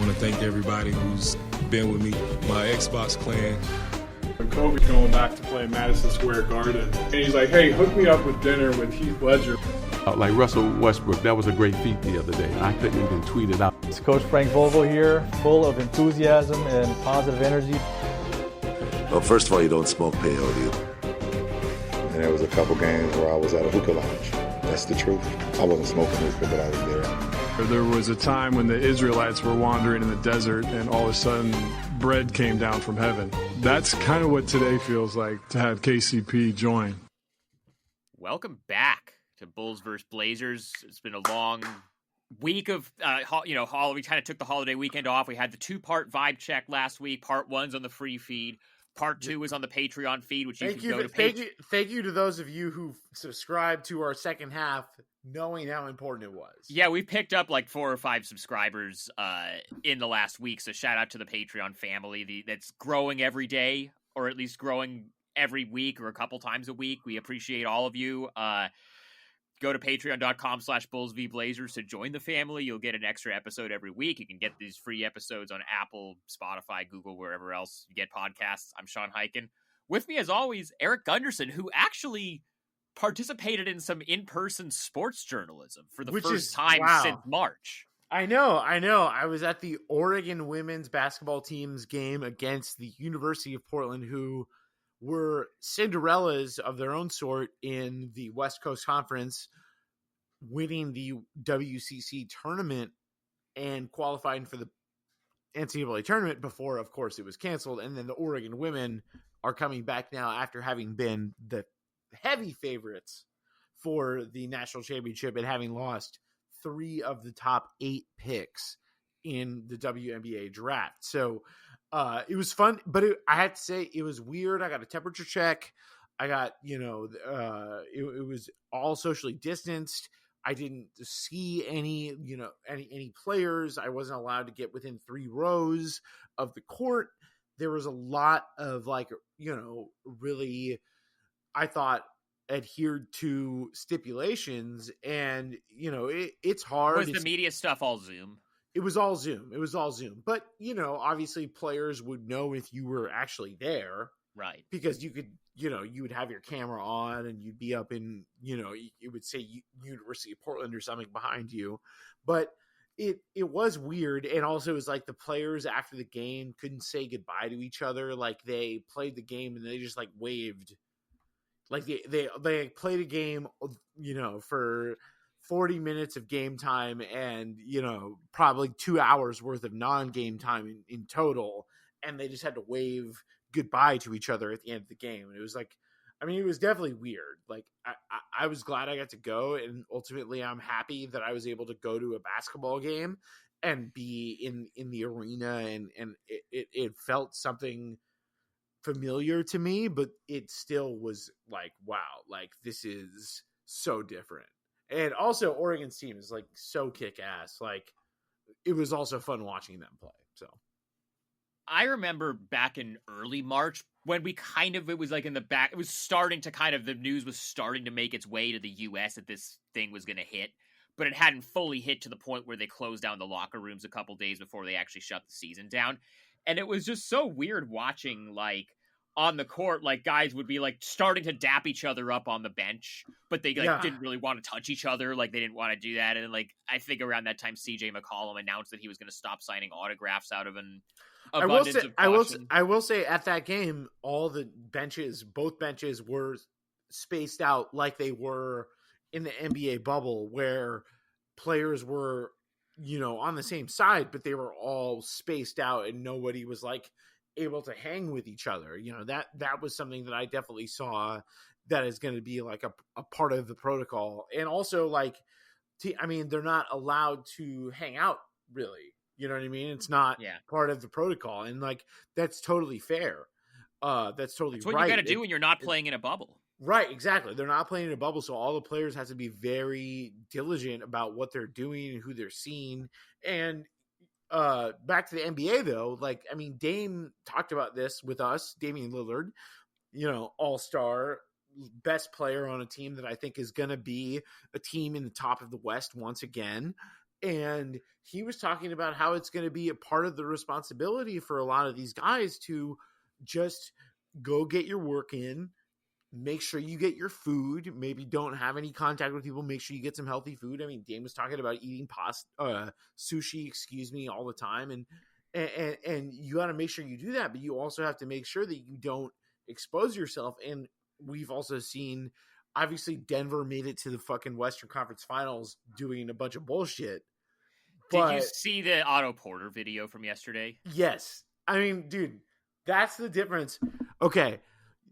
want to thank everybody who's been with me, my Xbox clan. Kobe going back to play Madison Square Garden, and he's like, hey, hook me up with dinner with Heath Ledger. Like Russell Westbrook, that was a great feat the other day. I couldn't even tweet it out. It's Coach Frank Vogel here, full of enthusiasm and positive energy. Well, first of all, you don't smoke peyote. And there was a couple games where I was at a hookah lounge. That's the truth. I wasn't smoking hookah, but I was there. There was a time when the Israelites were wandering in the desert, and all of a sudden, bread came down from heaven. That's kind of what today feels like to have KCP join. Welcome back to Bulls vs. Blazers. It's been a long week of, we kind of took the holiday weekend off. We had the 2-part vibe check last week. Part 1's on the free feed. Part 2 is on the Patreon feed, which you can go to. Thank you to those of you who subscribed to our second half, knowing how important it was. Yeah, we picked up like 4 or 5 subscribers in the last week, so shout out to the Patreon family that's growing every day, or at least growing every week or a couple times a week. We appreciate all of you. Go to patreon.com/BullsVBlazers to join the family. You'll get an extra episode every week. You can get these free episodes on Apple, Spotify, Google, wherever else you get podcasts. I'm Sean Highkin. With me, as always, Erik Gundersen, who actually participated in some in-person sports journalism for the first time since March. I know. I was at the Oregon women's basketball team's game against the University of Portland, who were Cinderellas of their own sort in the West Coast Conference, winning the WCC tournament and qualifying for the NCAA tournament before, of course, it was canceled. And then the Oregon women are coming back now after having been the heavy favorites for the national championship and having lost 3 of the top 8 picks in the WNBA draft. So it was fun, but I had to say it was weird. I got a temperature check. I got, it was all socially distanced. I didn't see any players. I wasn't allowed to get within 3 rows of the court. There was a lot of really, I thought, adhered to stipulations, and it's hard. Was the media stuff all Zoom? It was all Zoom. But, obviously players would know if you were actually there. Right. Because you could, you would have your camera on and you'd be up in, it would say University of Portland or something behind you. But it was weird. And also it was like the players after the game couldn't say goodbye to each other. Like they played the game and they just like waved. Like they played a game, for 40 minutes of game time and, probably 2 hours worth of non-game time in total. And they just had to wave goodbye to each other at the end of the game. And it was like, it was definitely weird. Like I was glad I got to go. And ultimately I'm happy that I was able to go to a basketball game and be in the arena. And it felt something familiar to me, but it still was like, wow, like this is so different. And also Oregon's team is like so kick-ass. Like it was also fun watching them play. So I remember back in early March when it was like in the back, it was starting to the news was starting to make its way to the US that this thing was going to hit, but it hadn't fully hit to the point where they closed down the locker rooms a couple days before they actually shut the season down. And it was just so weird watching, like, on the court, like, guys would be, like, starting to dap each other up on the bench, but they, didn't really want to touch each other. Like, they didn't want to do that. And, like, I think around that time, CJ McCollum announced that he was going to stop signing autographs out of an abundance of caution. I will say, at that game, both benches were spaced out like they were in the NBA bubble, where players were, on the same side, but they were all spaced out and nobody was, like, able to hang with each other. That was something that I definitely saw that is going to be like a part of the protocol. And also like, they're not allowed to hang out really, you know what I mean? It's not part of the protocol. And like, that's totally fair. That's totally what right. You got to do when you're not playing in a bubble. Right. Exactly. They're not playing in a bubble. So all the players have to be very diligent about what they're doing and who they're seeing. And, back to the NBA though, like, Dame talked about this with us, Damian Lillard, all-star, best player on a team that I think is going to be a team in the top of the West once again. And he was talking about how it's going to be a part of the responsibility for a lot of these guys to just go get your work in, make sure you get your food, maybe don't have any contact with people, make sure you get some healthy food. I mean, Dame was talking about eating sushi, all the time. And you got to make sure you do that, but you also have to make sure that you don't expose yourself. And we've also seen, obviously, Denver made it to the fucking Western Conference Finals doing a bunch of bullshit. Did you see the Otto Porter video from yesterday? Yes. I mean, dude, that's the difference. Okay,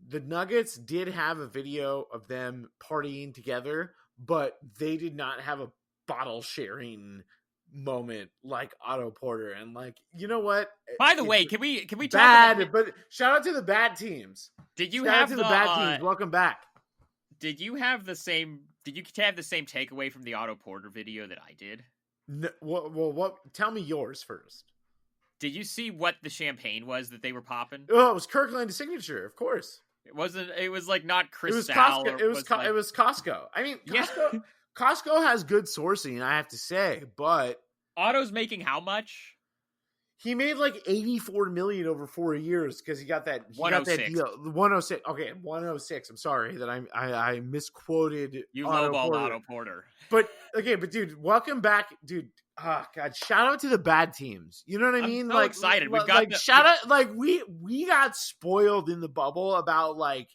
the Nuggets did have a video of them partying together, but they did not have a bottle sharing moment like Otto Porter. And like, you know what? By the way, can we talk bad, about but shout out to the bad teams. Did you shout have out to the bad teams? Welcome back. Did you have the same takeaway from the Otto Porter video that I did? No, what? Tell me yours first. Did you see what the champagne was that they were popping? Oh, it was Kirkland's signature, of course. It wasn't. It was like not Cristal. It was Costco. It was Costco. I mean, Costco. Costco has good sourcing, I have to say, but Otto's making how much? He made like $84 million over 4 years because he got that 106. deal. 106. Okay, 106. I'm sorry that I misquoted. You lowballed Otto Porter. But dude, welcome back, dude. Oh God, shout out to the bad teams. You know what I mean? I'm so excited. We've got like shout out. Like we got spoiled in the bubble about like,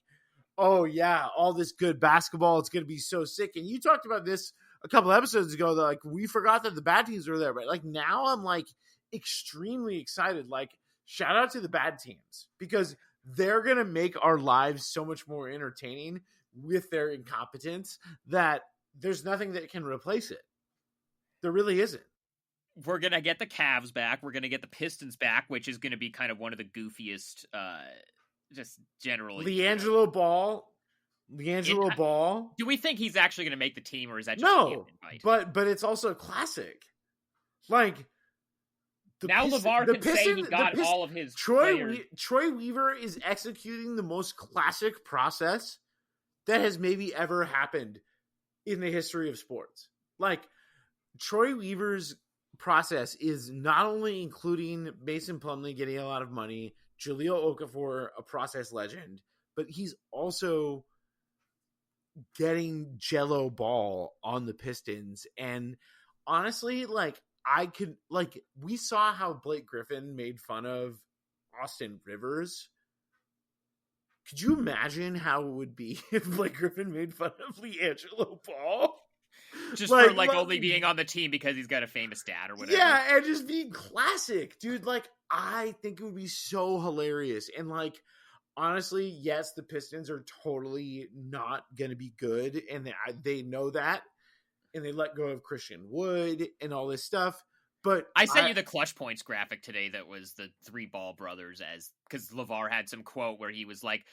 oh yeah, all this good basketball. It's gonna be so sick. And you talked about this a couple episodes ago. That like we forgot that the bad teams were there, but like now I'm like extremely excited. Like shout out to the bad teams because they're gonna make our lives so much more entertaining with their incompetence that there's nothing that can replace it. There really isn't. We're gonna get the Cavs back. We're gonna get the Pistons back, which is gonna be kind of one of the goofiest, just generally. LiAngelo Ball. Do we think he's actually gonna make the team, or is that just no? But it's also classic. Like now, LeVar can say he got all of his. Troy Weaver is executing the most classic process that has maybe ever happened in the history of sports. Like Troy Weaver's process is not only including Mason Plumlee getting a lot of money, Jahlil Okafor, a process legend, but he's also getting Jello Ball on the Pistons. And honestly, like we saw how Blake Griffin made fun of Austin Rivers. Could you imagine how it would be if Blake Griffin made fun of LiAngelo Ball? Just for only being on the team because he's got a famous dad or whatever. Yeah, and just being classic. Dude, like, I think it would be so hilarious. And, like, honestly, yes, the Pistons are totally not going to be good. And they know that. And they let go of Christian Wood and all this stuff. But I sent you the clutch points graphic today that was the three Ball brothers because LeVar had some quote where he was like,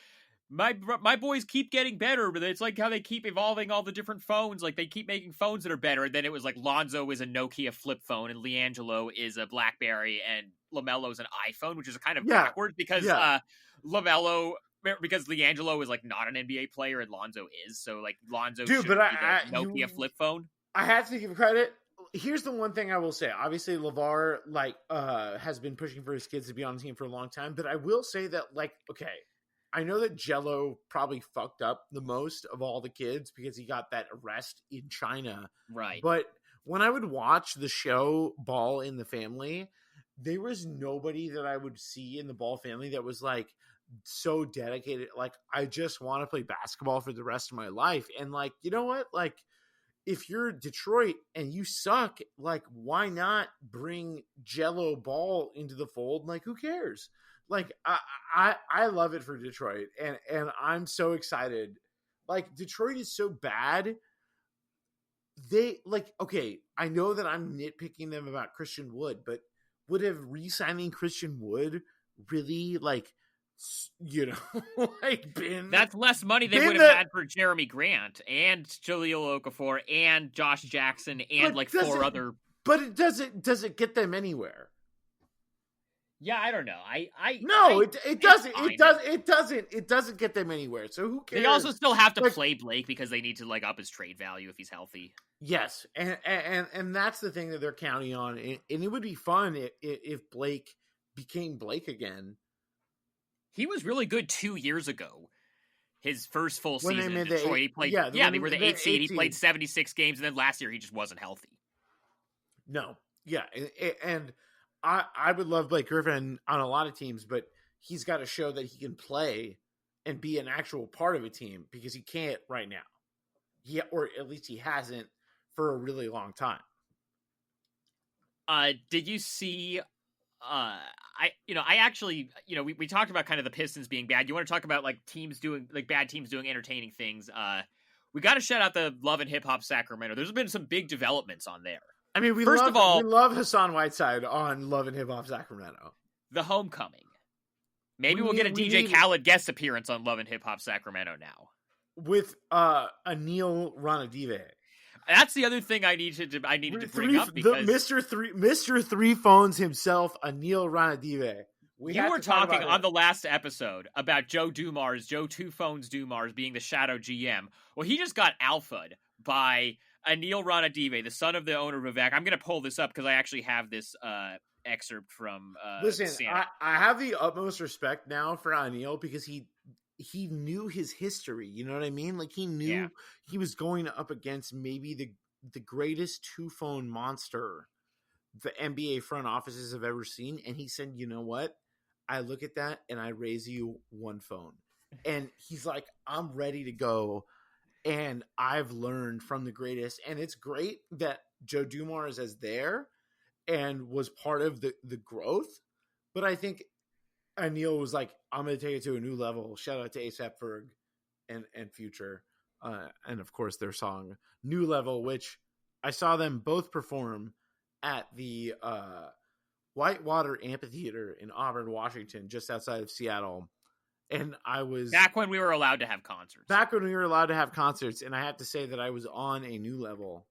My boys keep getting better, but it's like how they keep evolving all the different phones. Like they keep making phones that are better. And then it was like Lonzo is a Nokia flip phone and LiAngelo is a BlackBerry and LaMelo's an iPhone, which is kind of backwards because because LiAngelo is like not an NBA player and Lonzo is. So like Lonzo should be the Nokia flip phone. I have to give credit. Here's the one thing I will say. Obviously, LeVar has been pushing for his kids to be on the team for a long time, but I will say that I know that Jello probably fucked up the most of all the kids because he got that arrest in China. Right. But when I would watch the show Ball in the Family, there was nobody that I would see in the Ball family that was like so dedicated. Like, I just want to play basketball for the rest of my life. And like, you know what? Like, if you're Detroit and you suck, like, why not bring Jello Ball into the fold? Like, who cares? Like, I love it for Detroit, and I'm so excited. Like, Detroit is so bad. They, like, okay, I know that I'm nitpicking them about Christian Wood, but would have re-signing Christian Wood really, like, you know, like been... That's less money they would have had for Jeremy Grant and Jahlil Okafor and Josh Jackson and like four other... But does it get them anywhere? Yeah, I don't know. It doesn't get them anywhere. So who cares? They also still have to play Blake because they need to up his trade value if he's healthy. Yes, and that's the thing that they're counting on. And it would be fun if Blake became Blake again. He was really good 2 years ago. His first full When season in they Detroit, he played. They were the 8th seed. He played 76 games, and then last year he just wasn't healthy. No, yeah, and I would love Blake Griffin on a lot of teams, but he's got to show that he can play and be an actual part of a team because he can't right now. Or at least he hasn't for a really long time. Did you see? I actually, we talked about kind of the Pistons being bad. You want to talk about teams doing bad teams doing entertaining things? We got to shout out the Love and Hip Hop Sacramento. There's been some big developments on there. I mean, we love Hassan Whiteside on Love and Hip Hop Sacramento. The Homecoming. Maybe we'll get a DJ Khaled guest appearance on Love and Hip Hop Sacramento now with Aneel Ranadive. That's the other thing I needed to bring up because Mr. Three Phones himself, Aneel Ranadive. You were talking on the last episode about Joe Two Phones Dumars being the shadow GM. Well, he just got alphaed by Aneel Ranadive, the son of the owner of Vivek. I'm going to pull this up because I actually have this excerpt from. Listen, I have the utmost respect now for Aneel because he knew his history. You know what I mean? He knew he was going up against maybe the greatest two-phone monster the NBA front offices have ever seen. And he said, you know what? I look at that and I raise you one phone. And he's like, I'm ready to go. And I've learned from the greatest. And it's great that Joe Dumars is there and was part of the growth. But I think Aneel was like, I'm going to take it to a new level. Shout out to A$AP Ferg and Future. And of course their song New Level, which I saw them both perform at the Whitewater Amphitheater in Auburn, Washington, just outside of Seattle. And I was back when we were allowed to have concerts. And I have to say that I was on a new level.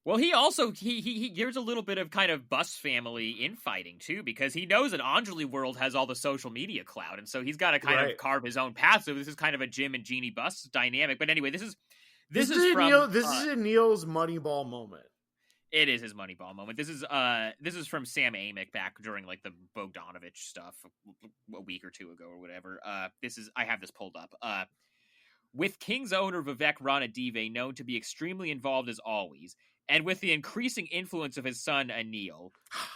Well, he also he gives a little bit of kind of Bus family infighting too, because he knows that Anjali World has all the social media clout, and so he's got to kind of carve his own path. So this is kind of a Jim and Jeannie Bus dynamic. But anyway, this is Aneel's Moneyball moment. It is his Moneyball moment. This is from Sam Amick back during the Bogdanovich stuff a week or two ago or whatever. I have this pulled up. With Kings owner Vivek Ranadive known to be extremely involved as always, and with the increasing influence of his son Aneel,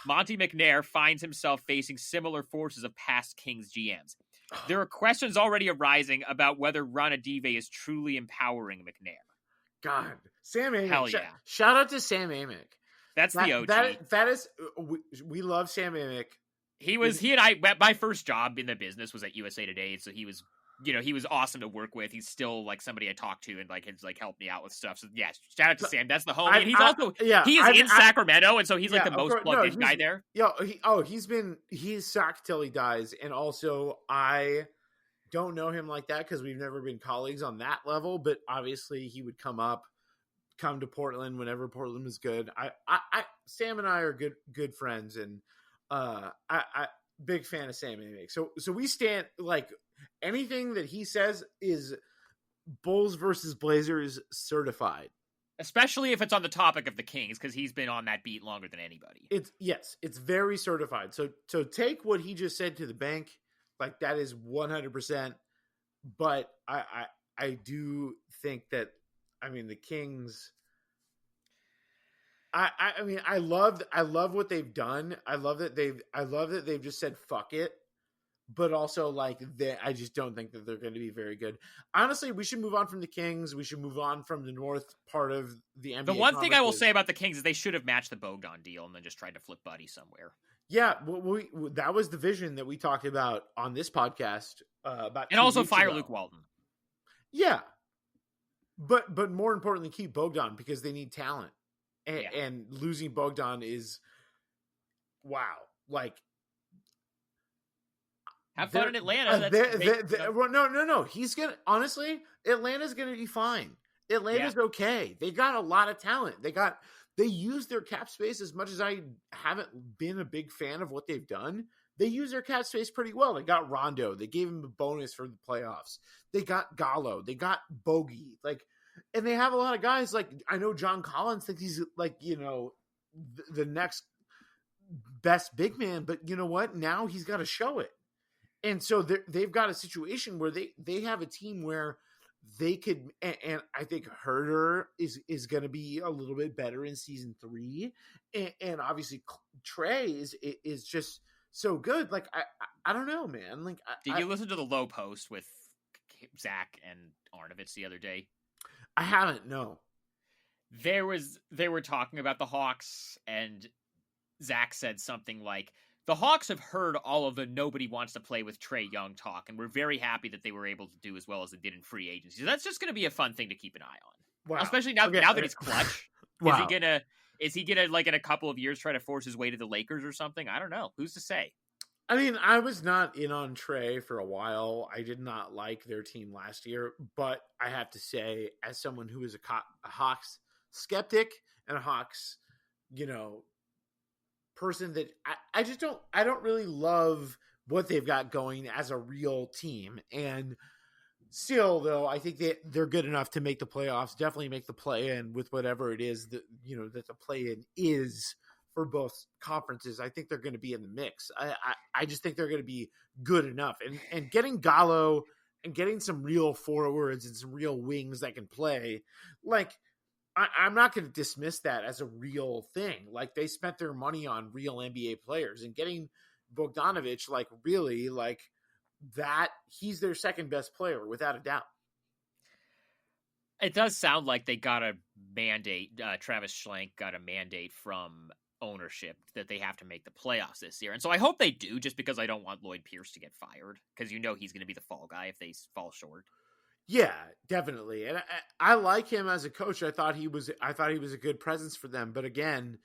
Monty McNair finds himself facing similar forces of past Kings GMs. There are questions already arising about whether Ranadive is truly empowering McNair. God, Sam Amick. Hell yeah. Shout out to Sam Amick. That's the OG. That is, we love Sam Amick. He and I, my first job in the business was at USA Today, so he was, he was awesome to work with. He's still somebody I talk to and has helped me out with stuff. So yeah, shout out to Sam. That's the homie. And he's in Sacramento, and so he's the most plugged in guy there. Yeah. He's Sac till he dies. And also I don't know him like that because we've never been colleagues on that level, but obviously he would come to Portland whenever Portland was good. Sam and I are good friends, and I big fan of Sam Amick. So we stand anything that he says is Bulls versus Blazers certified. Especially if it's on the topic of the Kings, because he's been on that beat longer than anybody. It's very certified. So take what he just said to the bank. That is 100%. But I do think that, the Kings, I love what they've done. I love that they've just said fuck it. But also, I just don't think that they're going to be very good. Honestly, we should move on from the Kings. We should move on from the north part of the NBA. The one thing I will say about the Kings is they should have matched the Bogdan deal and then just tried to flip Buddy somewhere. Yeah, that was the vision that we talked about on this podcast. And also fire Luke Walton. Yeah, but more importantly, keep Bogdan because they need talent, and losing Bogdan is wow. Have fun in Atlanta. No. He's gonna Atlanta's gonna be fine. Atlanta's okay. They got a lot of talent. They got they use their cap space as much as I haven't been a big fan of what they've done. They use their cap space pretty well. They got Rondo. They gave him a bonus for the playoffs. They got Gallo. They got Bogey. And they have a lot of guys. I know John Collins thinks he's the next best big man, but you know what? Now he's got to show it. And so they've got a situation where they have a team where they could, and I think Herter is going to be a little bit better in season 3. And obviously Trey is just so good. I don't know, man. Did you listen to the Low Post with Zach and Arnovitz the other day? I haven't, no. They were talking about the Hawks, and Zach said something like, the Hawks have heard all of the nobody wants to play with Trae Young talk, and we're very happy that they were able to do as well as they did in free agency. So that's just going to be a fun thing to keep an eye on. Wow. Especially now that he's clutch. Wow. Is he gonna in a couple of years try to force his way to the Lakers or something? I don't know. Who's to say? I mean, I was not in on Trae for a while. I did not like their team last year, but I have to say, as someone who is a Hawks skeptic and a Hawks, person, that I don't really love what they've got going as a real team. And still, though, I think they're good enough to make the playoffs, definitely make the play-in with whatever it is that the play-in is for both conferences. I think they're going to be in the mix. I just think they're going to be good enough. And getting Gallo and getting some real forwards and some real wings that can play, I'm not going to dismiss that as a real thing. They spent their money on real NBA players, and getting Bogdanović, really, that, he's their second best player without a doubt. It does sound like they got a mandate. Travis Schlenk got a mandate from ownership that they have to make the playoffs this year. And so I hope they do, just because I don't want Lloyd Pierce to get fired, because he's going to be the fall guy if they fall short. Yeah, definitely. And I like him as a coach. I thought he was a good presence for them. But again,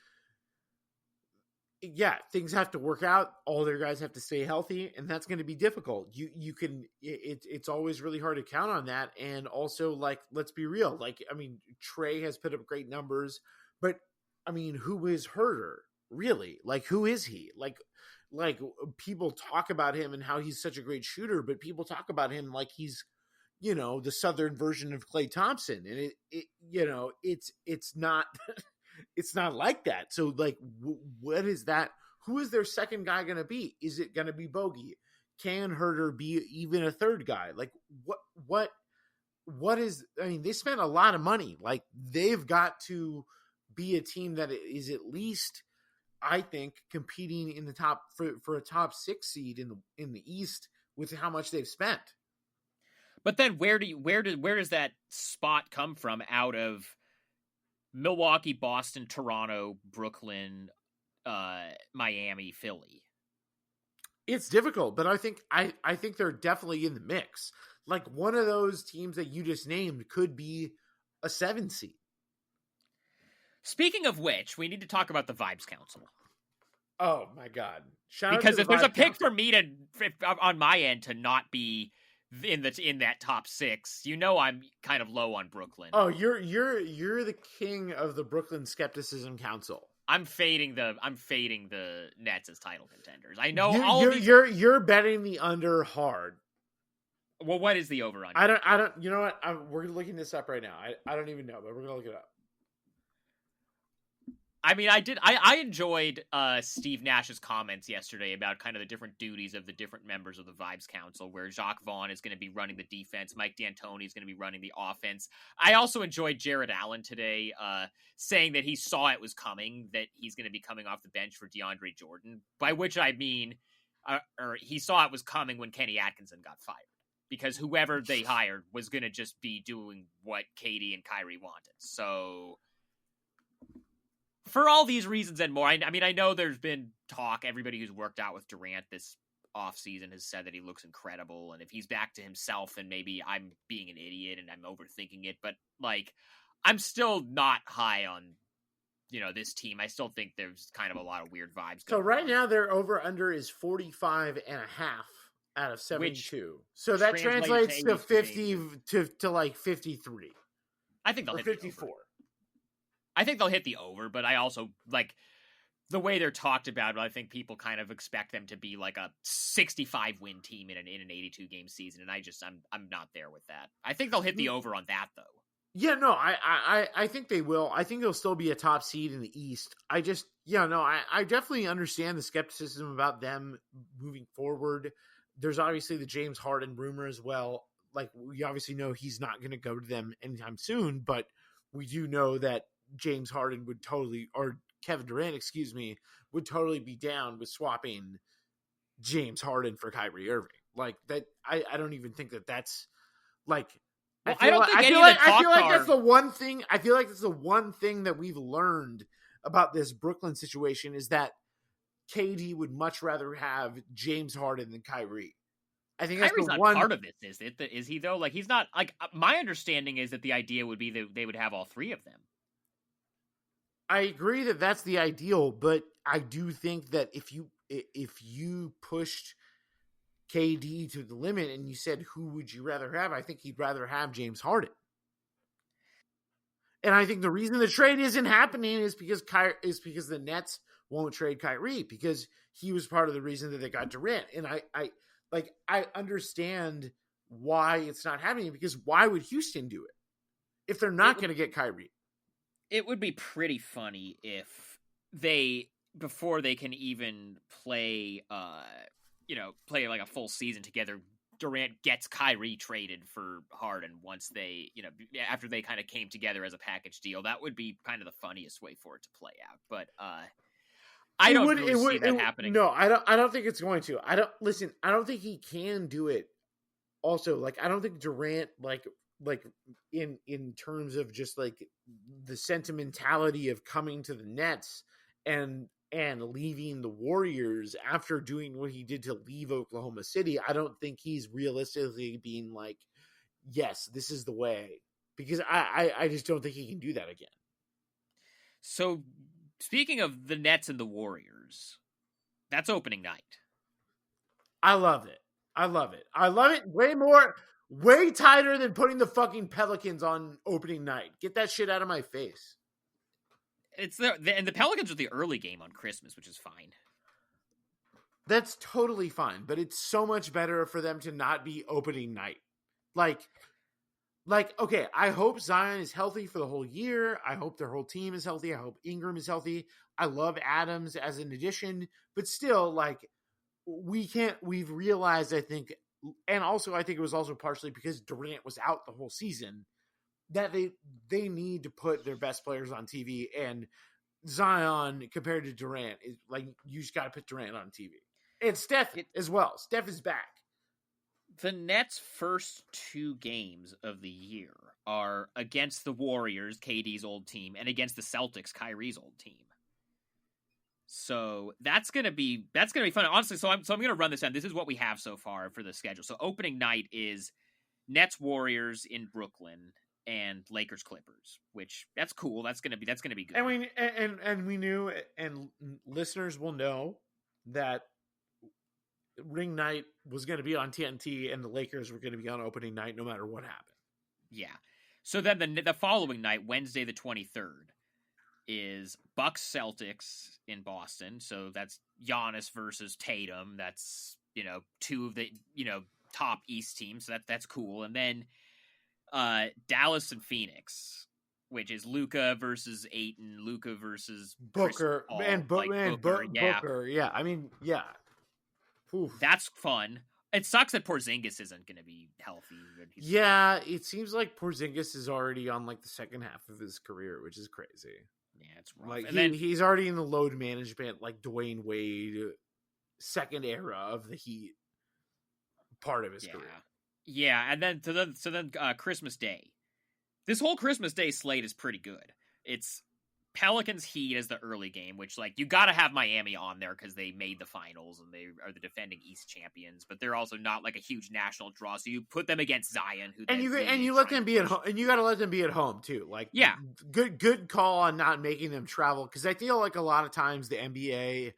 yeah, things have to work out. All their guys have to stay healthy, and that's going to be difficult. It's always really hard to count on that. And also, let's be real. Trae has put up great numbers, but who is Herter really? Who is he? People talk about him and how he's such a great shooter, but people talk about him like he's, the Southern version of Klay Thompson. And it's not, it's not like that. So what is that? Who is their second guy going to be? Is it going to be Bogey? Can Herter be even a third guy? What is, they spent a lot of money. They've got to be a team that is at least, I think, competing in the top for a top 6 seed in the East with how much they've spent. But then where does that spot come from out of Milwaukee, Boston, Toronto, Brooklyn, Miami, Philly? It's difficult, but I think they're definitely in the mix. One of those teams that you just named could be a 7 seed. Speaking of which, we need to talk about the Vibes Council. Oh my God! Because if there's a pick for me on my end to not be in that top 6, I'm kind of low on Brooklyn. Oh, you're the king of the Brooklyn Skepticism Council. I'm fading the Nets as title contenders. I know you're betting the under hard. Well, what is the over under? I don't. You know what? We're looking this up right now. I don't even know, but we're gonna look it up. I enjoyed Steve Nash's comments yesterday about kind of the different duties of the different members of the Vibes Council, where Jacques Vaughn is going to be running the defense, Mike D'Antoni is going to be running the offense. I also enjoyed Jared Allen today saying that he saw it was coming, that he's going to be coming off the bench for DeAndre Jordan, by which I mean, or he saw it was coming when Kenny Atkinson got fired, because whoever they hired was going to just be doing what Katie and Kyrie wanted. So for all these reasons and more, I know there's been talk. Everybody who's worked out with Durant this offseason has said that he looks incredible. And if he's back to himself, and maybe I'm being an idiot and I'm overthinking it, but I'm still not high on, this team. I still think there's kind of a lot of weird vibes. So right now their over under is 45.5 out of 72. So that translates to 50 to 53. I think they'll hit 54. I think they'll hit the over, but I also like the way they're talked about. I think people kind of expect them to be like a 65 win team in an 82 game season, and I'm not there with that. I think they'll hit the over on that though. Yeah, no, I think they will. I think they'll still be a top seed in the East. I definitely understand the skepticism about them moving forward. There's obviously the James Harden rumor as well. Like, we obviously know he's not going to go to them anytime soon, but we do know that James Harden would totally, or Kevin Durant, would totally be down with swapping James Harden for Kyrie Irving. Like that, I don't even think that's like. Well, I feel like are... that's the one thing. I feel like that's the one thing that we've learned about this Brooklyn situation is that KD would much rather have James Harden than Kyrie. I think Kyrie's that's the not one part of this, is it? Is he though? Like, he's not. Like, my understanding is that the idea would be that they would have all three of them. I agree that that's the ideal, but I do think that if you pushed KD to the limit and you said, who would you rather have? I think he'd rather have James Harden. And I think the reason the trade isn't happening is because the Nets won't trade Kyrie, because he was part of the reason that they got Durant. And I understand why it's not happening, because why would Houston do it if they're not going to get Kyrie? It would be pretty funny if they, before they can even play like a full season together, Durant gets Kyrie traded for Harden once they, after they kind of came together as a package deal. That would be kind of the funniest way for it to play out. But I don't see that happening. No, I don't think it's going to. I don't think he can do it. Also, like, I don't think Durant, like in terms of just like the sentimentality of coming to the Nets and leaving the Warriors after doing what he did to leave Oklahoma City, I don't think he's realistically being like, yes, this is the way, because I just don't think he can do that again. So speaking of the Nets and the Warriors, that's opening night. I love it way tighter than putting the fucking Pelicans on opening night. Get that shit out of my face. And the Pelicans are the early game on Christmas, which is fine. That's totally fine, but it's so much better for them to not be opening night. Like, okay, I hope Zion is healthy for the whole year. I hope their whole team is healthy. I hope Ingram is healthy. I love Adams as an addition, but still, like, we've realized, I think, and also I think it was also partially because Durant was out the whole season, that they need to put their best players on TV, and Zion compared to Durant is like, you just got to put Durant on TV. And Steph as well. Steph is back. The Nets' first two games of the year are against the Warriors, KD's old team, and against the Celtics, Kyrie's old team. So that's gonna be fun. Honestly, so I'm gonna run this down. This is what we have so far for the schedule. So opening night is Nets Warriors in Brooklyn and Lakers Clippers, which that's cool. That's gonna be good. And we knew, and listeners will know that ring night was going to be on TNT and the Lakers were going to be on opening night no matter what happened. Yeah. So then the following night, Wednesday the 23rd, is Bucks Celtics in Boston. So that's Giannis versus Tatum. That's, two of the, top East teams. So that's cool. And then Dallas and Phoenix, which is Luka versus Ayton, Luka versus Booker, Booker. Yeah. I mean, yeah. Oof. That's fun. It sucks that Porzingis isn't going to be healthy. Yeah, it seems like Porzingis is already on like the second half of his career, which is crazy. Yeah, it's rough. Like, and then he's already in the load management, like Dwayne Wade, second era of the Heat part of his career. Yeah, and then so then Christmas Day. This whole Christmas Day slate is pretty good. It's Pelicans Heat as the early game, which, like, you got to have Miami on there because they made the finals and they are the defending East champions, but they're also not like a huge national draw. So you put them against Zion, you let them be at home, and you got to let them be at home too. Like, yeah, good call on not making them travel, because I feel like a lot of times the NBA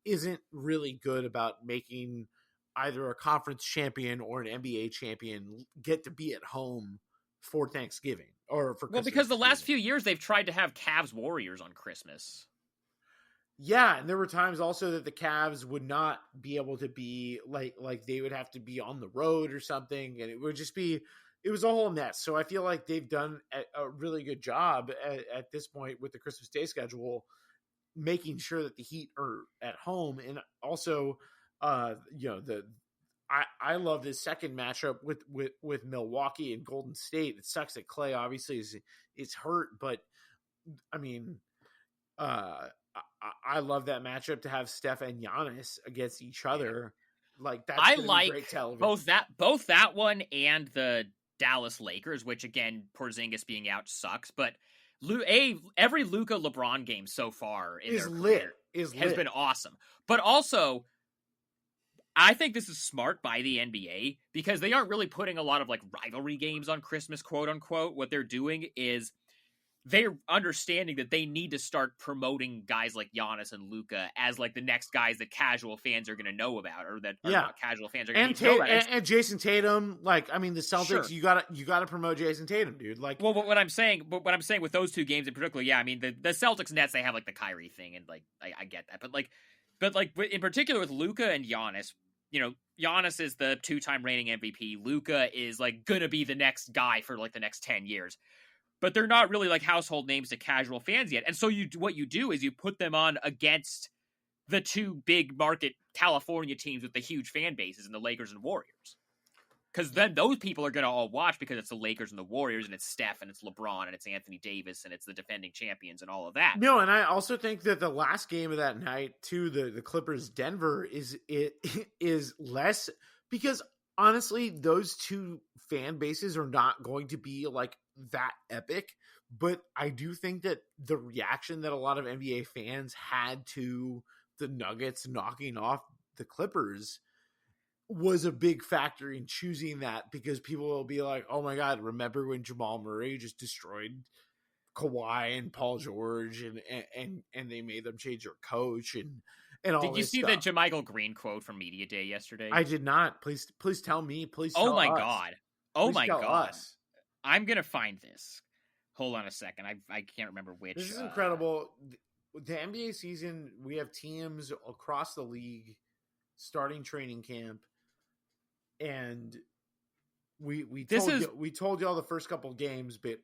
isn't really good about making either a conference champion or an NBA champion get to be at home for Thanksgiving or for Christmas. Well, because the last few years they've tried to have Cavs Warriors on Christmas. Yeah, and there were times also that the Cavs would not be able to be like they would have to be on the road or something, and it would just be it was a whole mess. So I feel like they've done a really good job at this point with the Christmas Day schedule, making sure that the Heat are at home, and also, I love this second matchup with Milwaukee and Golden State. It sucks that Klay obviously is hurt, but I mean, I love that matchup to have Steph and Giannis against each other. Like that's I gonna be like great television. both that one and the Dallas Lakers, which again Porzingis being out sucks, but every Luka LeBron game so far in is their lit. career Is has lit. been awesome. But also, I think this is smart by the NBA because they aren't really putting a lot of like rivalry games on Christmas, quote unquote. What they're doing is they're understanding that they need to start promoting guys like Giannis and Luka as like the next guys that casual fans are going to know about, or that not casual fans are going to know about. And Jason Tatum, like I mean, the Celtics, Sure. you gotta promote Jason Tatum, dude. Like, well, what I'm saying with those two games in particular, yeah, I mean the Celtics Nets, they have like the Kyrie thing, and like I get that, but in particular with Luka and Giannis, you know, Giannis is the 2-time reigning MVP. Luka is like gonna be the next guy for like the next 10 years. But they're not really like household names to casual fans yet. And so what you do is you put them on against the two big market California teams with the huge fan bases, and the Lakers and Warriors. Because then those people are going to all watch because it's the Lakers and the Warriors, and it's Steph, and it's LeBron, and it's Anthony Davis, and it's the defending champions, and all of that. No, and I also think that the last game of that night, too, the Clippers Denver is less because honestly, those two fan bases are not going to be like that epic, but I do think that the reaction that a lot of NBA fans had to the Nuggets knocking off the Clippers was a big factor in choosing that, because people will be like, oh my God, remember when Jamal Murray just destroyed Kawhi and Paul George and they made them change their coach and all. Did you see stuff. the JaMychal Green quote from Media Day yesterday? I did not. Please tell me. Please tell Oh my us. God. Oh Please my tell God. us. I'm going to find this. Hold on a second. I can't remember which. This is incredible. The NBA season, we have teams across the league starting training camp, and we told y'all the first couple games, but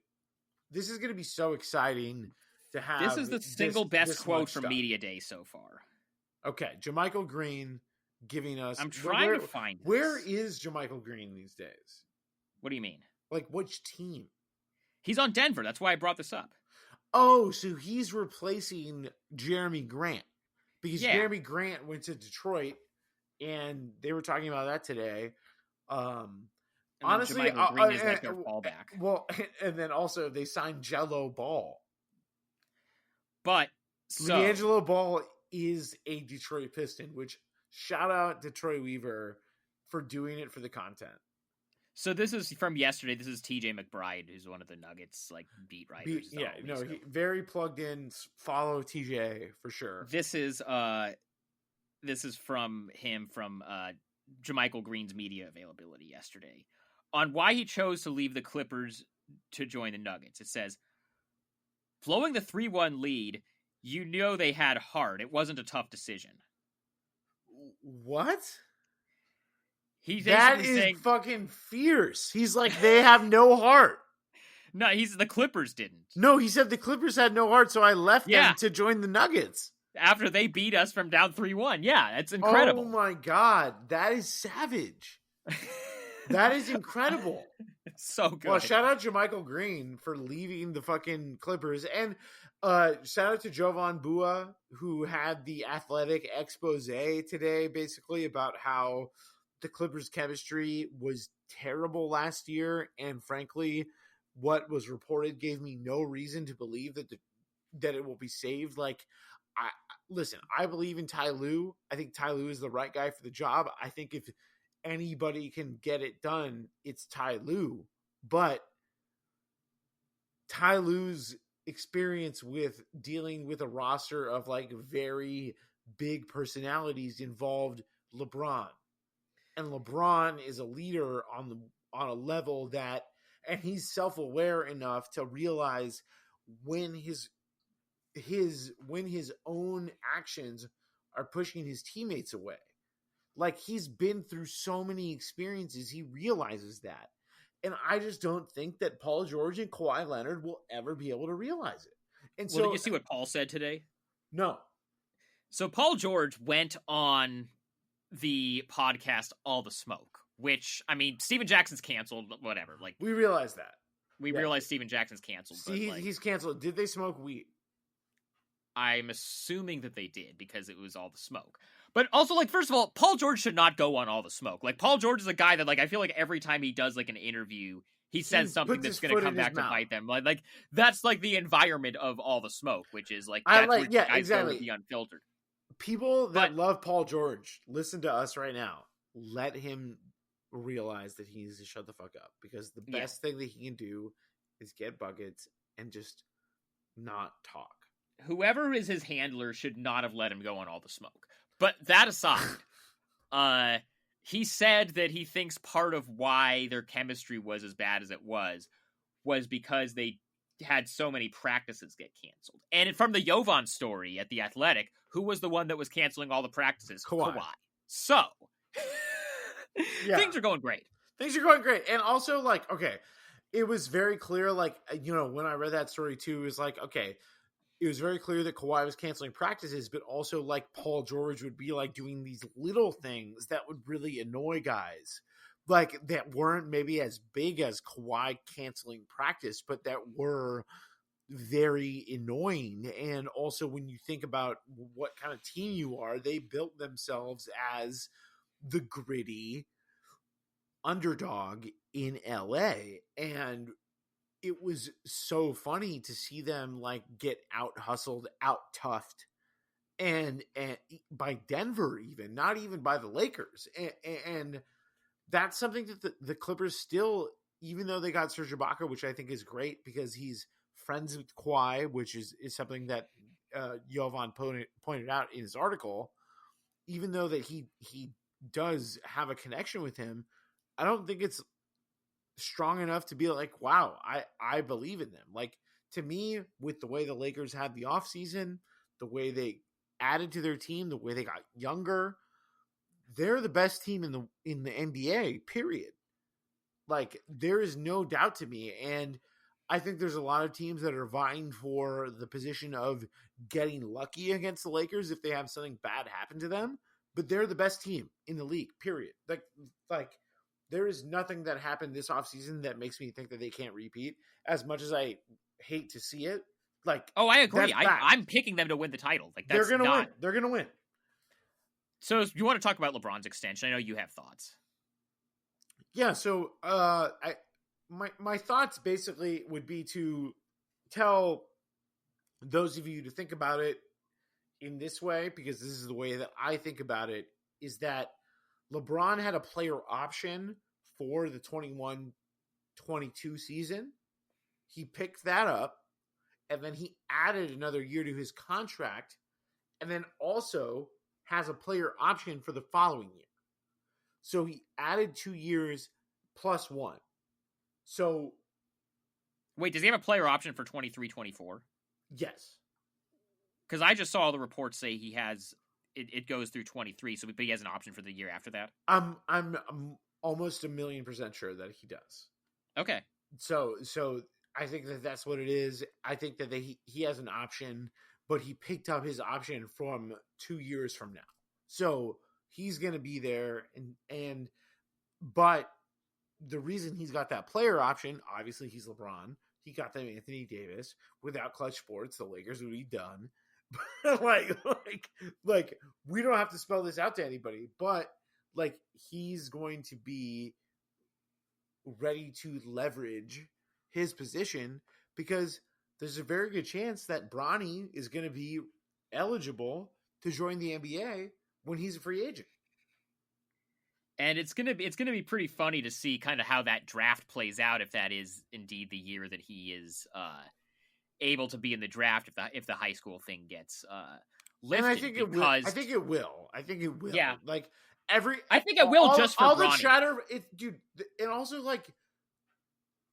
this is going to be so exciting to have. This is the single best quote from stuff. Media Day so far. Okay, JaMychal Green giving us. I'm trying to find this. Where is JaMychal Green these days? What do you mean? Like which team? He's on Denver. That's why I brought this up. Oh, so he's replacing Jeremy Grant, because Jeremy Grant went to Detroit, and they were talking about that today. Honestly, Green is like their fallback. Well, and then also they signed Jello Ball. But LiAngelo Ball is a Detroit Piston, which shout out to Troy Weaver for doing it for the content. So this is from yesterday. This is TJ McBride, who's one of the Nuggets like beat writers. He very plugged in. Follow TJ for sure. This is from him from JaMychal Green's media availability yesterday on why he chose to leave the Clippers to join the Nuggets. It says, blowing the 3-1 lead, you know they had heart. It wasn't a tough decision. What? That is saying, fucking fierce. He's like, they have no heart. No, the Clippers didn't. No, he said the Clippers had no heart, so I left them to join the Nuggets. After they beat us from down 3-1. Yeah, it's incredible. Oh my God. That is savage. That is incredible. It's so good. Well, shout out JaMychal Green for leaving the fucking Clippers. And shout out to Jovan Bua, who had the athletic expose today, basically, about how the Clippers' chemistry was terrible last year. And frankly, what was reported gave me no reason to believe that it will be saved. Like, I believe in Ty Lue. I think Ty Lue is the right guy for the job. I think if anybody can get it done, it's Ty Lue. But Ty Lue's experience with dealing with a roster of like very big personalities involved LeBron. And LeBron is a leader on a level that and he's self-aware enough to realize when his own actions are pushing his teammates away. Like, he's been through so many experiences, he realizes that. And I just don't think that Paul George and Kawhi Leonard will ever be able to realize it. And so, did you see what Paul said today? No. So Paul George went on the podcast All the Smoke, which, I mean, Steven Jackson's canceled, whatever. Like, we realize that. We realize Steven Jackson's canceled. See, but he's canceled. Did they smoke weed? I'm assuming that they did because it was All the Smoke. But also, like, first of all, Paul George should not go on All the Smoke. Like, Paul George is a guy that, like, I feel like every time he does, like, an interview, he says something that's going to come back to bite them. Like, that's, like, the environment of All the Smoke, which is, like, that's where guys go to be unfiltered. People that love Paul George, listen to us right now. Let him realize that he needs to shut the fuck up, because the best thing that he can do is get buckets and just not talk. Whoever is his handler should not have let him go on All the Smoke. But that aside, he said that he thinks part of why their chemistry was as bad as it was because they had so many practices get canceled. And from the Jovan story at The Athletic, who was the one that was canceling all the practices? Kawhi. So, things are going great. Things are going great. And also, like, okay, it was very clear, like, you know, when I read that story too, it was like, okay, it was very clear that Kawhi was canceling practices, but also, like, Paul George would be, like, doing these little things that would really annoy guys. Like, that weren't maybe as big as Kawhi canceling practice, but that were very annoying. And also, when you think about what kind of team you are, they built themselves as the gritty underdog in LA. And it was so funny to see them, like, get out hustled, out toughed, and by Denver, even not even by the Lakers. And that's something that the Clippers still, even though they got Serge Ibaka, which I think is great because he's friends with Kawhi, which is something that Jovan pointed out in his article. Even though that he does have a connection with him, I don't think it's strong enough to be like, wow, I believe in them. Like, to me, with the way the Lakers had the offseason, the way they added to their team, the way they got younger, they're the best team in the NBA, period. Like, there is no doubt to me. And I think there's a lot of teams that are vying for the position of getting lucky against the Lakers if they have something bad happen to them, but they're the best team in the league, period. Like there is nothing that happened this offseason that makes me think that they can't repeat, as much as I hate to see it. Like, oh, I agree. I'm picking them to win the title. Like, that's they're gonna win. They're gonna win. So, you want to talk about LeBron's extension? I know you have thoughts. Yeah. So, my thoughts basically would be to tell those of you to think about it in this way, because this is the way that I think about it, is that LeBron had a player option for the 21-22 season. He picked that up, and then he added another year to his contract, and then also has a player option for the following year. So he added 2 years plus one. So wait, does he have a player option for 23-24? Yes. Because I just saw all the reports say he has it goes through 23, but he has an option for the year after that. I'm almost 1,000,000% sure that he does. Okay. So I think that that's what it is. I think that he has an option, but he picked up his option from 2 years from now. So he's going to be there, but the reason he's got that player option, obviously he's LeBron. He got them Anthony Davis. Without Clutch Sports, the Lakers would be done. like we don't have to spell this out to anybody, but like, he's going to be ready to leverage his position, because there's a very good chance that Bronny is going to be eligible to join the NBA when he's a free agent. And it's gonna be pretty funny to see kind of how that draft plays out, if that is indeed the year that he is able to be in the draft, if the high school thing gets lifted. And I think it will. I think it will. Yeah, like I think it will, just for all Bronny. the chatter. And also, like,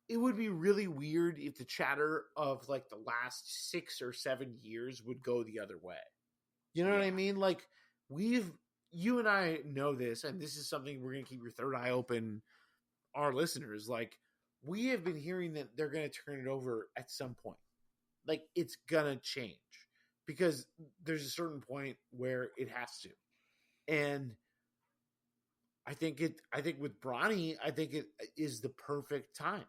it would be really weird if the chatter of like the last 6 or 7 years would go the other way. You know what I mean? Like you and I know this, and this is something we're going to keep your third eye open, our listeners. Like, we have been hearing that they're going to turn it over at some point. Like, it's going to change because there's a certain point where it has to. And I think with Bronny, I think it is the perfect time.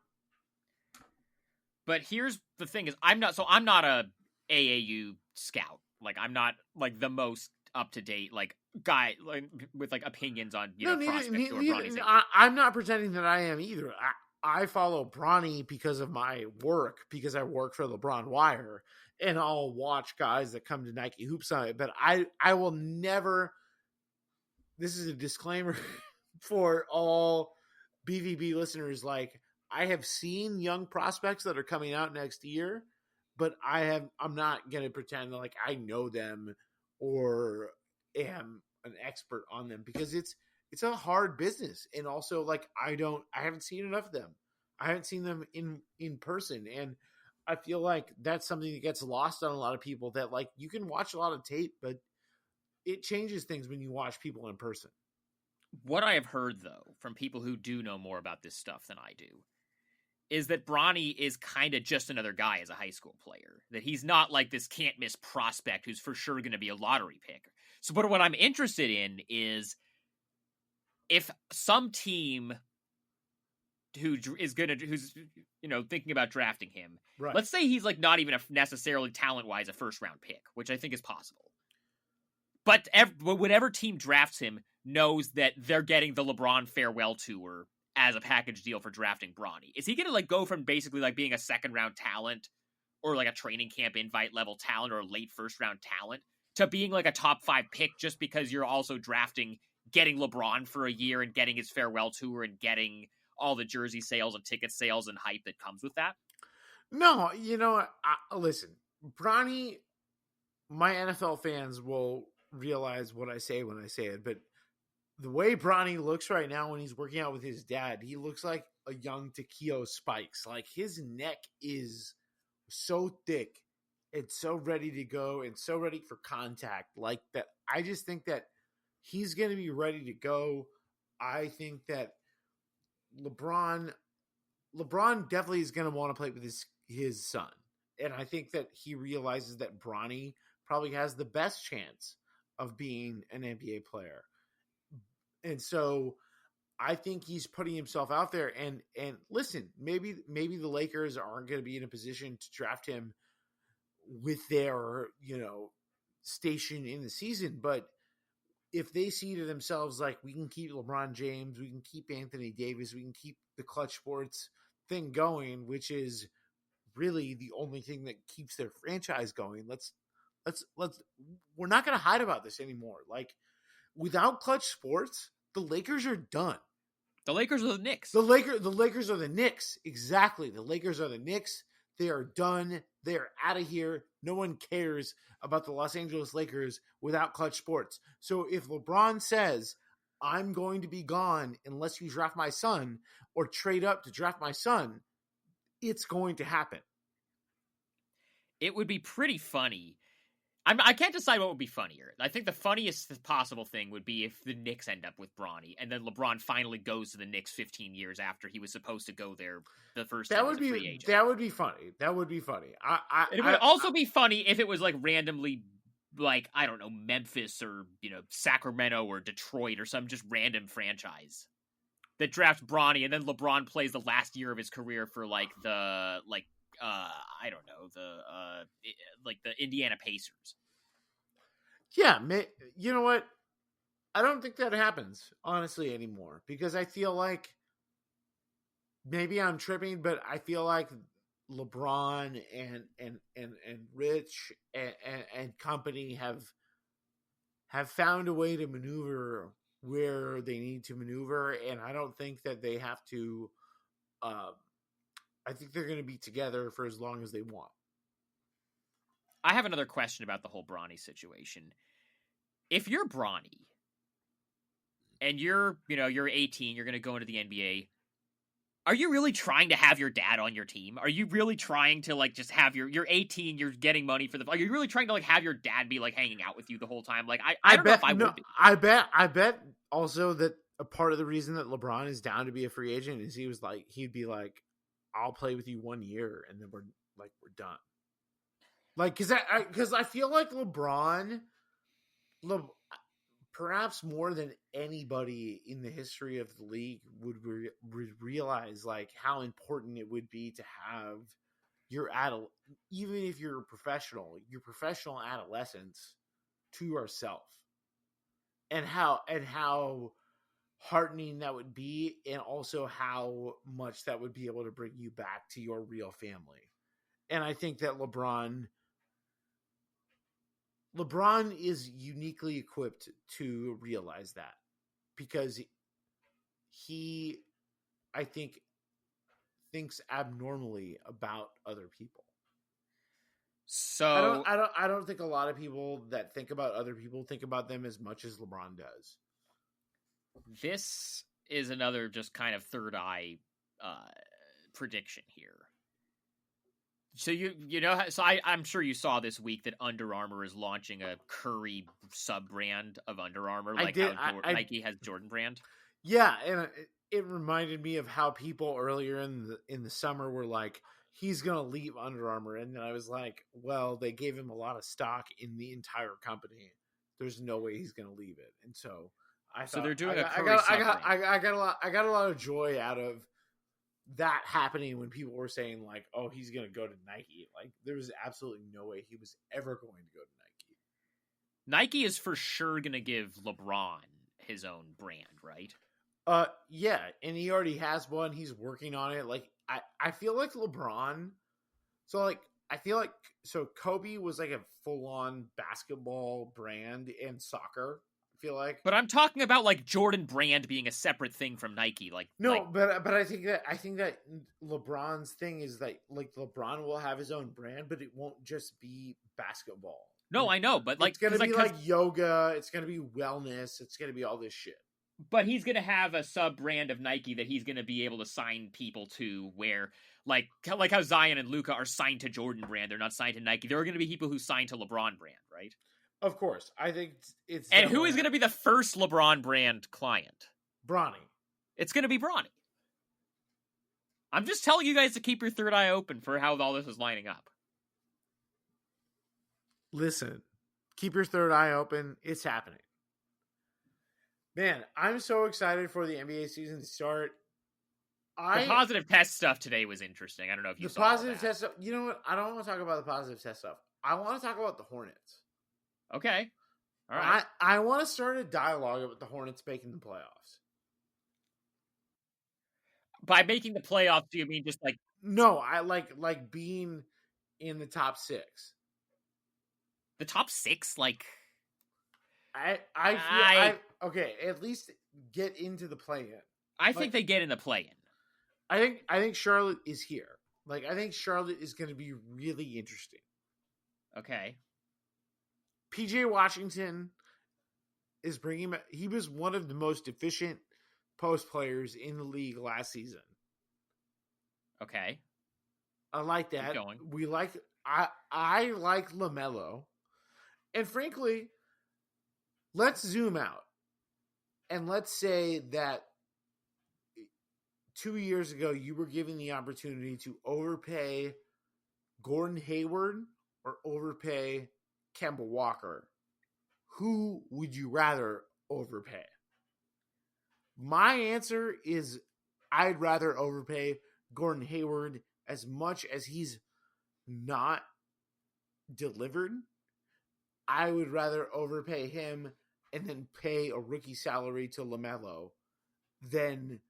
But here's the thing: is I'm not a AAU scout. Like, I'm not like the most up to date like guy like with like opinions on prospects or Bronny's. I'm not pretending that I am either. I follow Bronny because of my work, because I work for LeBron Wire, and I'll watch guys that come to Nike Hoop Summit. But I will never. This is a disclaimer for all BVB listeners. Like, I have seen young prospects that are coming out next year, but I'm not going to pretend like I know them or am an expert on them, because it's a hard business. And also, like, I haven't seen enough of them. I haven't seen them in person. And I feel like that's something that gets lost on a lot of people, that like you can watch a lot of tape, but it changes things when you watch people in person. What I have heard, though, from people who do know more about this stuff than I do, is that Bronny is kind of just another guy as a high school player. That he's not like this can't-miss prospect who's for sure going to be a lottery pick. So, but what I'm interested in is if some team who's thinking about drafting him, right. Let's say he's like not even necessarily talent-wise a first-round pick, which I think is possible. But whatever team drafts him knows that they're getting the LeBron farewell tour as a package deal for drafting Bronny. Is he going to like go from basically like being a second-round talent or like a training camp invite level talent or a late first-round talent to being like a top 5 pick just because you're also getting LeBron for a year and getting his farewell tour and getting all the jersey sales and ticket sales and hype that comes with that? No, listen, Bronny, my NFL fans will realize what I say when I say it, but the way Bronny looks right now when he's working out with his dad, he looks like a young Takeo Spikes. Like, his neck is so thick and so ready to go and so ready for contact. Like that, I just think that he's going to be ready to go. I think that LeBron definitely is going to want to play with his son. And I think that he realizes that Bronny probably has the best chance of being an NBA player. And so I think he's putting himself out there, and listen, maybe the Lakers aren't going to be in a position to draft him with their, station in the season. But if they see to themselves, like, we can keep LeBron James, we can keep Anthony Davis, we can keep the Clutch Sports thing going, which is really the only thing that keeps their franchise going. Let's we're not going to hide about this anymore. Like, without Clutch Sports, the Lakers are done. The Lakers are the Knicks. The Lakers are the Knicks. Exactly. The Lakers are the Knicks. They are done. They are out of here. No one cares about the Los Angeles Lakers without Clutch Sports. So if LeBron says, I'm going to be gone unless you draft my son or trade up to draft my son, it's going to happen. It would be pretty funny. I can't decide what would be funnier. I think the funniest possible thing would be if the Knicks end up with Bronny, and then LeBron finally goes to the Knicks 15 years after he was supposed to go there the first time as a free agent. That would be funny. That would be funny. It would also be funny if it was like randomly, like, I don't know, Memphis or Sacramento or Detroit or some just random franchise that drafts Bronny, and then LeBron plays the last year of his career for the Indiana Pacers. Yeah, you know what? I don't think that happens, honestly, anymore, because I feel like maybe I'm tripping, but I feel like LeBron and Rich and company have found a way to maneuver where they need to maneuver, and I don't think that they have to. I think they're going to be together for as long as they want. I have another question about the whole Bronny situation. If you're Bronny and you're 18, you're going to go into the NBA, Are you really trying to have your dad on your team? Are you really trying to like just have you're 18, you're getting money for the? Are you really trying to like have your dad be like hanging out with you the whole time? Like I don't know if I would be. I bet also that a part of the reason that LeBron is down to be a free agent is he'd be like, I'll play with you 1 year and then we're done. Like, because I feel like LeBron, perhaps more than anybody in the history of the league would realize like how important it would be to have your even if you're your professional adolescence to yourself, and how heartening that would be, and also how much that would be able to bring you back to your real family. And I think that LeBron is uniquely equipped to realize that, because he, I think, thinks abnormally about other people. So I don't think a lot of people that think about other people think about them as much as LeBron does. This is another just kind of third eye prediction here. So I'm sure you saw this week that Under Armour is launching a Curry sub brand of Under Armour, like how Nike has Jordan brand. Yeah, and it reminded me of how people earlier in the summer were like, he's gonna leave Under Armour, and then I was like, well, they gave him a lot of stock in the entire company. There's no way he's gonna leave it, and so they're doing a Curry sub brand. I got a lot of joy out of that happening when people were saying like, oh, he's going to go to Nike. Like, there was absolutely no way he was ever going to go to Nike. Nike is for sure going to give LeBron his own brand, right? Yeah, and he already has one. He's working on it. Like, I feel like LeBron. So Kobe was like a full-on basketball brand and soccer. Feel like, but I'm talking about like Jordan brand being a separate thing from Nike. But I think that LeBron's thing is that like LeBron will have his own brand, but it won't just be basketball. No, I know, but like it's gonna be like yoga, it's gonna be wellness, it's gonna be all this shit. But he's gonna have a sub brand of Nike that he's gonna be able to sign people to, where like how Zion and Luka are signed to Jordan brand, they're not signed to Nike. There are gonna be people who sign to LeBron brand, right? Of course, I think it's. And who is going to be the first LeBron brand client? Bronny. It's going to be Bronny. I'm just telling you guys to keep your third eye open for how all this is lining up. Listen, keep your third eye open. It's happening. Man, I'm so excited for the NBA season to start. The positive test stuff today was interesting. I don't know if you saw the positive test stuff. You know what? I don't want to talk about the positive test stuff. I want to talk about the Hornets. Okay. All right. I want to start a dialogue about the Hornets making the playoffs. By making the playoffs, do you mean just like... No, I like being in the top 6. The top 6? Like... Okay, at least get into the play-in. I think they get in the play-in. I think Charlotte is here. Like, I think Charlotte is going to be really interesting. Okay. PJ Washington is bringing. He was one of the most efficient post players in the league last season. Okay, I like that. Keep going. We like. I like LaMelo, and frankly, let's zoom out and let's say that 2 years ago you were given the opportunity to overpay Gordon Hayward or overpay Kemba Walker. Who would you rather overpay? My answer is I'd rather overpay Gordon Hayward. As much as he's not delivered, I would rather overpay him and then pay a rookie salary to LaMelo than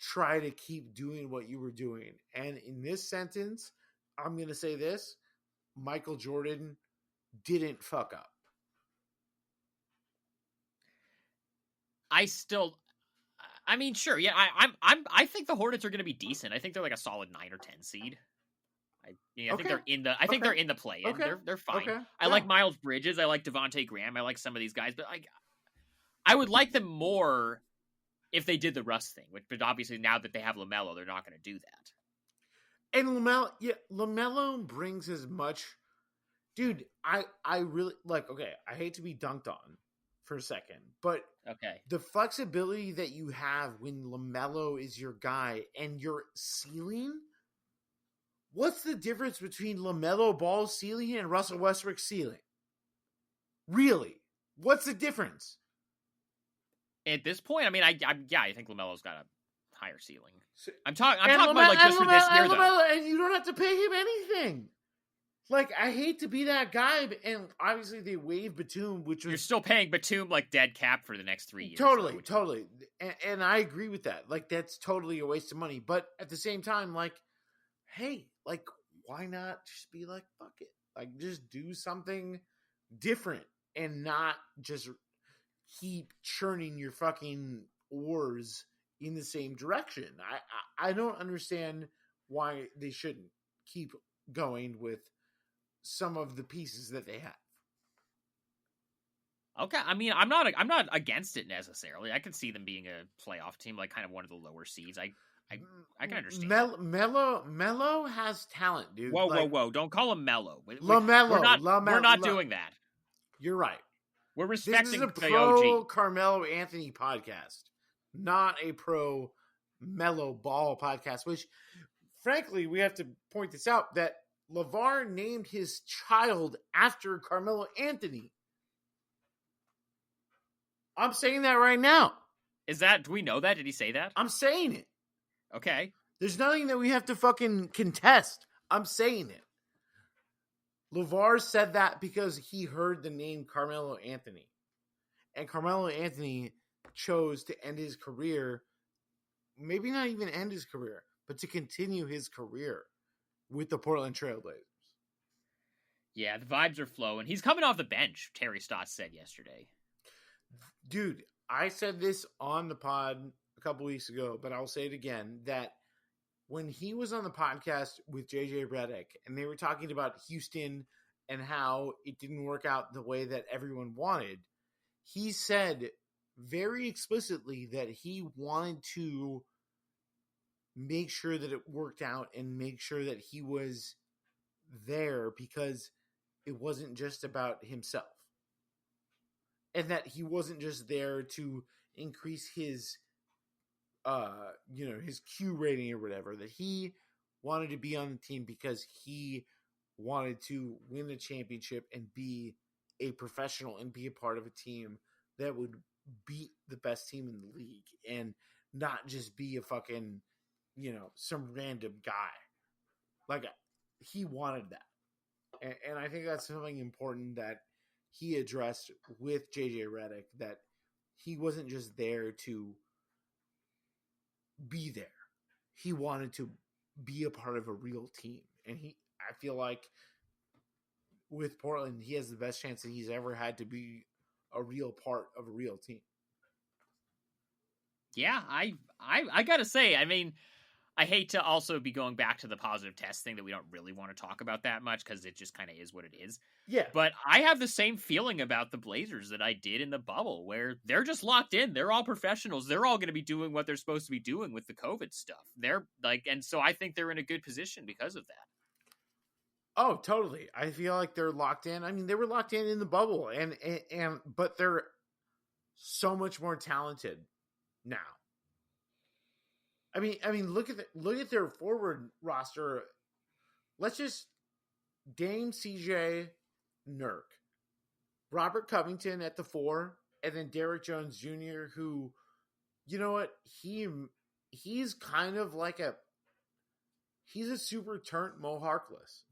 try to keep doing what you were doing. And in this sentence, I'm going to say this: Michael Jordan didn't fuck up. Sure, yeah. I think the Hornets are going to be decent. I think they're like a solid 9 or 10 seed. I think they're in the. I think they're in the play-in. Okay. They're fine. Okay. I like Miles Bridges. I like Devontae Graham. I like some of these guys, but I would like them more if they did the Russ thing, but obviously now that they have LaMelo, they're not going to do that. And LaMelo brings as much. Dude, I really like. Okay, I hate to be dunked on for a second, but Okay, the flexibility that you have when LaMelo is your guy and your ceiling. What's the difference between LaMelo Ball's ceiling and Russell Westbrook's ceiling? Really, what's the difference? at this point, I mean, I think LaMelo's got a higher ceiling. I'm And talking about like just for this year, though. And you don't have to pay him anything. Like, I hate to be that guy, and obviously they waived Batum, which was... You're still paying Batum like dead cap for the next 3 years. Totally. And I agree with that. Like, that's totally a waste of money. But at the same time, like, hey, like, why not just be like, fuck it. Like, just do something different and not just keep churning your fucking oars in the same direction. I don't understand why they shouldn't keep going with some of the pieces that they have. Okay, I mean, I'm not against it necessarily. I could see them being a playoff team, like kind of one of the lower seeds. I can understand. Melo has talent, dude. Whoa! Don't call him Melo. LaMelo. We're not doing that. You're right. We're respecting this is a the pro OG. Carmelo Anthony podcast, not a pro Melo Ball podcast. Which, frankly, we have to point this out that LeVar named his child after Carmelo Anthony. I'm saying that right now. Do we know that? Did he say that? I'm saying it. Okay. There's nothing that we have to fucking contest. I'm saying it. LeVar said that because he heard the name Carmelo Anthony. And Carmelo Anthony chose to end his career, maybe not even end his career, but to continue his career with the Portland Trailblazers. Yeah, the vibes are flowing. He's coming off the bench, Terry Stotts said yesterday. Dude, I said this on the pod a couple weeks ago, but I'll say it again, that when he was on the podcast with JJ Redick and they were talking about Houston and how it didn't work out the way that everyone wanted, he said very explicitly that he wanted to make sure that it worked out and make sure that he was there because it wasn't just about himself. And that he wasn't just there to increase his his Q rating or whatever, that he wanted to be on the team because he wanted to win a championship and be a professional and be a part of a team that would beat the best team in the league and not just be a fucking, some random guy. Like, he wanted that. And I think that's something important that he addressed with JJ Redick, that he wasn't just there to be there. He wanted to be a part of a real team. And I feel like with Portland, he has the best chance that he's ever had to be a real part of a real team. Yeah, I gotta say, I mean, I hate to also be going back to the positive test thing that we don't really want to talk about that much because it just kind of is what it is. Yeah. But I have the same feeling about the Blazers that I did in the bubble, where they're just locked in. They're all professionals. They're all going to be doing what they're supposed to be doing with the COVID stuff. And so I think they're in a good position because of that. Oh, totally. I feel like they're locked in. I mean, they were locked in the bubble, but they're so much more talented now. I mean, look at their forward roster. Let's just Dame, CJ, Nurk, Robert Covington at the 4, and then Derrick Jones Jr., who, you know what, he's kind of like he's a super turnt Mo Harkless.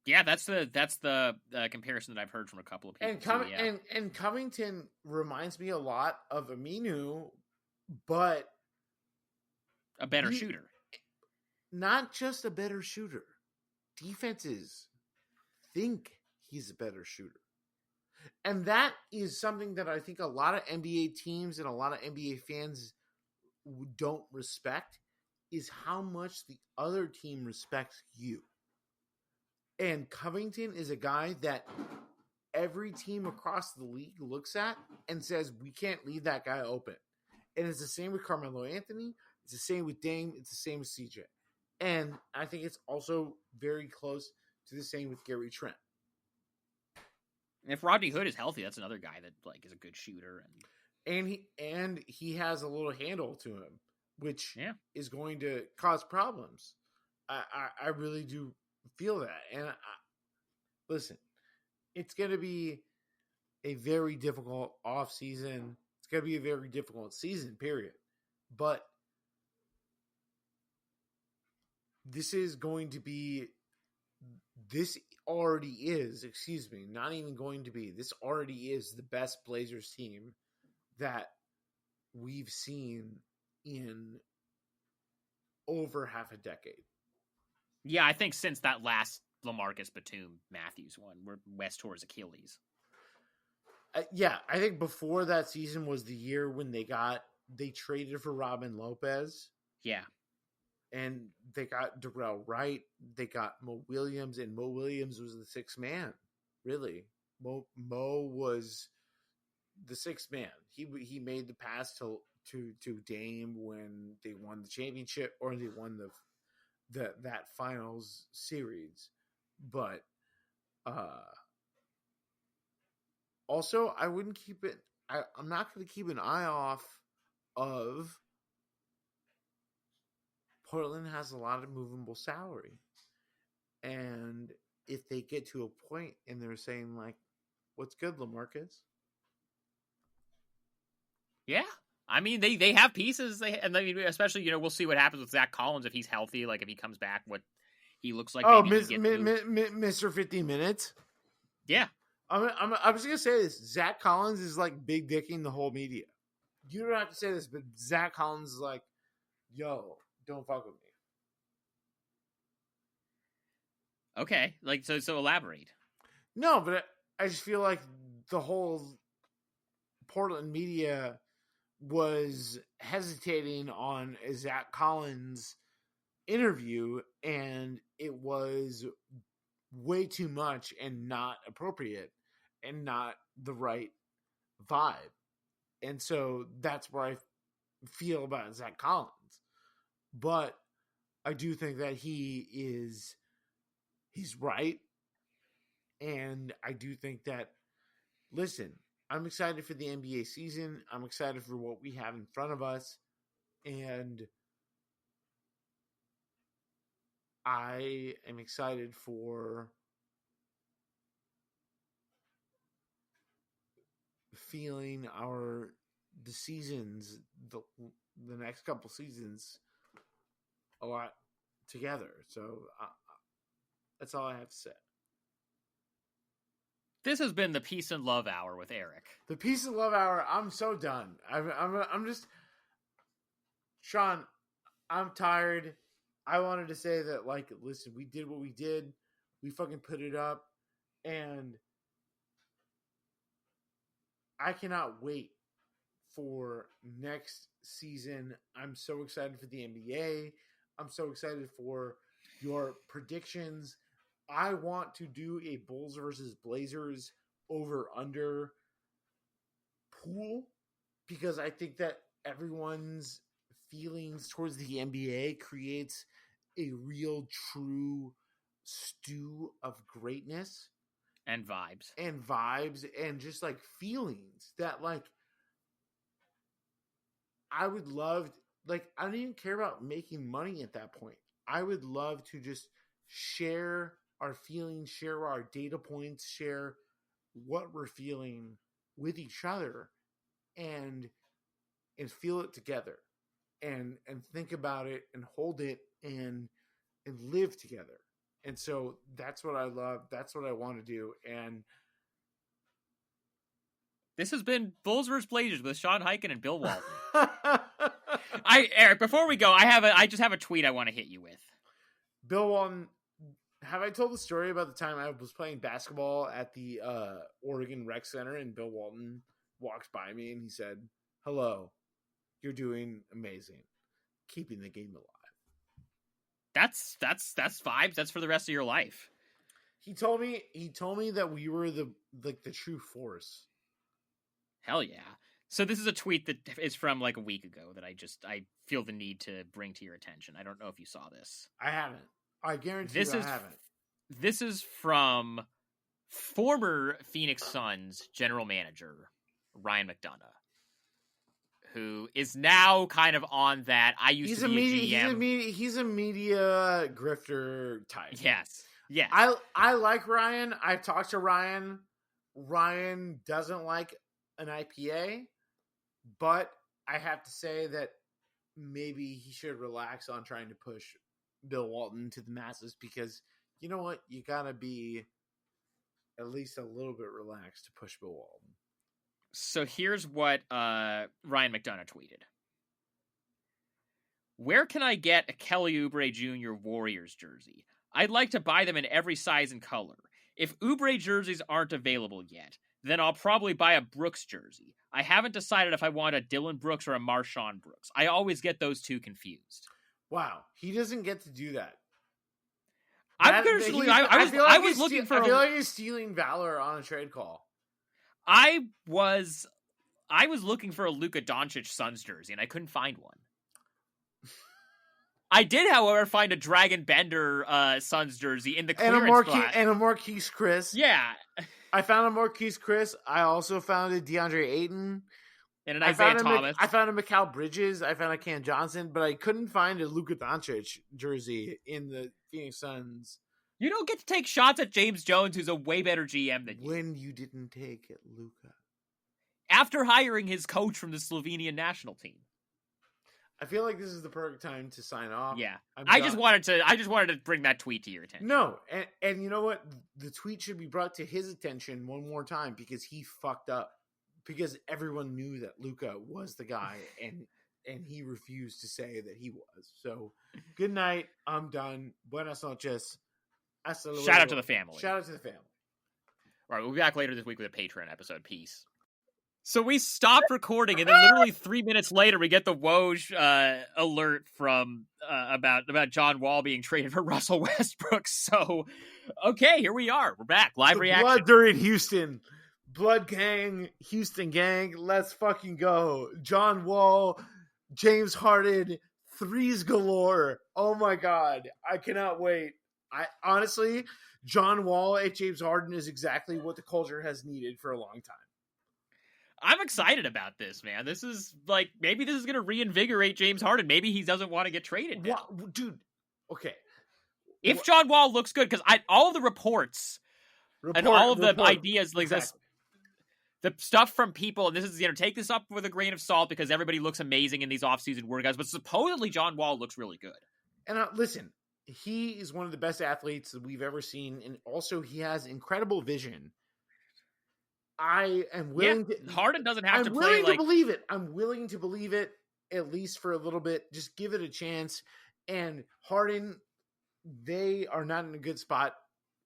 Yeah, that's the comparison that I've heard from a couple of people. And Covington reminds me a lot of Aminu, but a better shooter. Not just a better shooter. Defenses think he's a better shooter. And that is something that I think a lot of NBA teams and a lot of NBA fans don't respect, is how much the other team respects you. And Covington is a guy that every team across the league looks at and says, we can't leave that guy open. And it's the same with Carmelo Anthony. It's the same with Dame. It's the same with CJ. And I think it's also very close to the same with Gary Trent. If Rodney Hood is healthy, that's another guy that like is a good shooter. And he has a little handle to him, which is going to cause problems. I really do feel that. And listen, it's going to be a very difficult off season. It's going to be a very difficult season, period. But this already is the best Blazers team that we've seen in over half a decade. Yeah, I think since that last LaMarcus Batum Matthews one, where West tore his Achilles. I think before that season was the year when they traded for Robin Lopez. Yeah. And they got Darrell Wright. They got Mo Williams, and Mo Williams was the sixth man. Really, Mo was the sixth man. He made the pass to Dame when they won the championship, or they won that finals series. But also, I wouldn't keep it. I'm not going to keep an eye off of. Portland has a lot of movable salary. And if they get to a point and they're saying, like, what's good, LaMarcus? Yeah. I mean, they have pieces. Especially, we'll see what happens with Zach Collins if he's healthy. Like, if he comes back, what he looks like. Oh, Mr. 50 Minutes? Yeah. I was going to say this. Zach Collins is, like, big dicking the whole media. You don't have to say this, but Zach Collins is like, yo, don't fuck with me. Okay, like so elaborate. No, but I just feel like the whole Portland media was hesitating on a Zach Collins interview, and it was way too much and not appropriate and not the right vibe. And so that's where I feel about Zach Collins. But I do think that he's right. And I do think that, listen, I'm excited for the NBA season. I'm excited for what we have in front of us. And I am excited for feeling the seasons, the next couple seasons a lot together. So that's all I have to say. This has been the Peace and Love Hour with Erik. The Peace and Love Hour. I'm so done. I'm just, Sean, I'm tired. I wanted to say that, like, listen, we did what we did. We fucking put it up, and I cannot wait for next season. I'm so excited for the NBA. I'm so excited for your predictions. I want to do a Bulls versus Blazers over-under pool, because I think that everyone's feelings towards the NBA creates a real, true stew of greatness. And vibes. And just, like, feelings that, like, I would love, like, I don't even care about making money at that point. I would love to just share our feelings, share our data points, share what we're feeling with each other, and feel it together, and think about it, and hold it, and live together. And so that's what I love. That's what I want to do. And this has been Bulls vs. Blazers with Sean Highkin and Bill Walton. Erik, before we go, I just have a tweet I want to hit you with. Bill Walton, have I told the story about the time I was playing basketball at the Oregon Rec Center, and Bill Walton walks by me and he said, "Hello, you're doing amazing, keeping the game alive." That's vibes. That's for the rest of your life. He told me that we were the true force. Hell yeah. So this is a tweet that is from like a week ago that I feel the need to bring to your attention. I don't know if you saw this. I haven't. I guarantee I haven't. This is from former Phoenix Suns general manager Ryan McDonough, who is now kind of on that. He's a GM. He's a media grifter type. Yes. Yes. I like Ryan. I've talked to Ryan. Ryan doesn't like an IPA, but I have to say that maybe he should relax on trying to push Bill Walton to the masses, because you know what? You gotta be at least a little bit relaxed to push Bill Walton. So here's what Ryan McDonough tweeted. Where can I get a Kelly Oubre Jr. Warriors jersey? I'd like to buy them in every size and color. If Oubre jerseys aren't available yet, then I'll probably buy a Brooks jersey. I haven't decided if I want a Dylan Brooks or a Marshawn Brooks. I always get those two confused. Wow, he doesn't get to do that. I was looking for. I feel like he's stealing valor on a trade call. I was looking for a Luka Doncic Suns jersey, and I couldn't find one. I did, however, find a Dragon Bender Suns jersey in the clearance spot. And a Marquise Chris. Yeah. I found a Marquise Chris. I also found a DeAndre Ayton. And an Isaiah Thomas. I found a Mikal Bridges. I found a Cam Johnson. But I couldn't find a Luka Doncic jersey in the Phoenix Suns. You don't get to take shots at James Jones, who's a way better GM than you. When you didn't take it, Luka. After hiring his coach from the Slovenian national team. I feel like this is the perfect time to sign off. Yeah. I just wanted to bring that tweet to your attention. No, and you know what? The tweet should be brought to his attention one more time, because he fucked up. Because everyone knew that Luka was the guy, and he refused to say that he was. So, good night. I'm done. Buenas noches. Hasta luego. Shout out to the family. Shout out to the family. All right, we'll be back later this week with a Patreon episode. Peace. So we stopped recording, and then literally 3 minutes later, we get the Woj alert from about John Wall being traded for Russell Westbrook. So, okay, here we are. We're back. Live reaction. Blood during Houston. Blood gang. Houston gang. Let's fucking go. John Wall. James Harden. Threes galore. Oh, my God. I cannot wait. Honestly, John Wall at James Harden is exactly what the culture has needed for a long time. I'm excited about this, man. This is like, maybe this is going to reinvigorate James Harden. Maybe he doesn't want to get traded now. What? Dude, okay. If John Wall looks good, because all of the reports and all of the ideas, like exactly. The stuff from people, and this is, take this up with a grain of salt because everybody looks amazing in these offseason workouts, but supposedly John Wall looks really good. And listen, he is one of the best athletes that we've ever seen, and also he has incredible vision. I am willing to. Harden doesn't have to play. I'm willing to believe it. I'm willing to believe it, at least for a little bit. Just give it a chance. And Harden, they are not in a good spot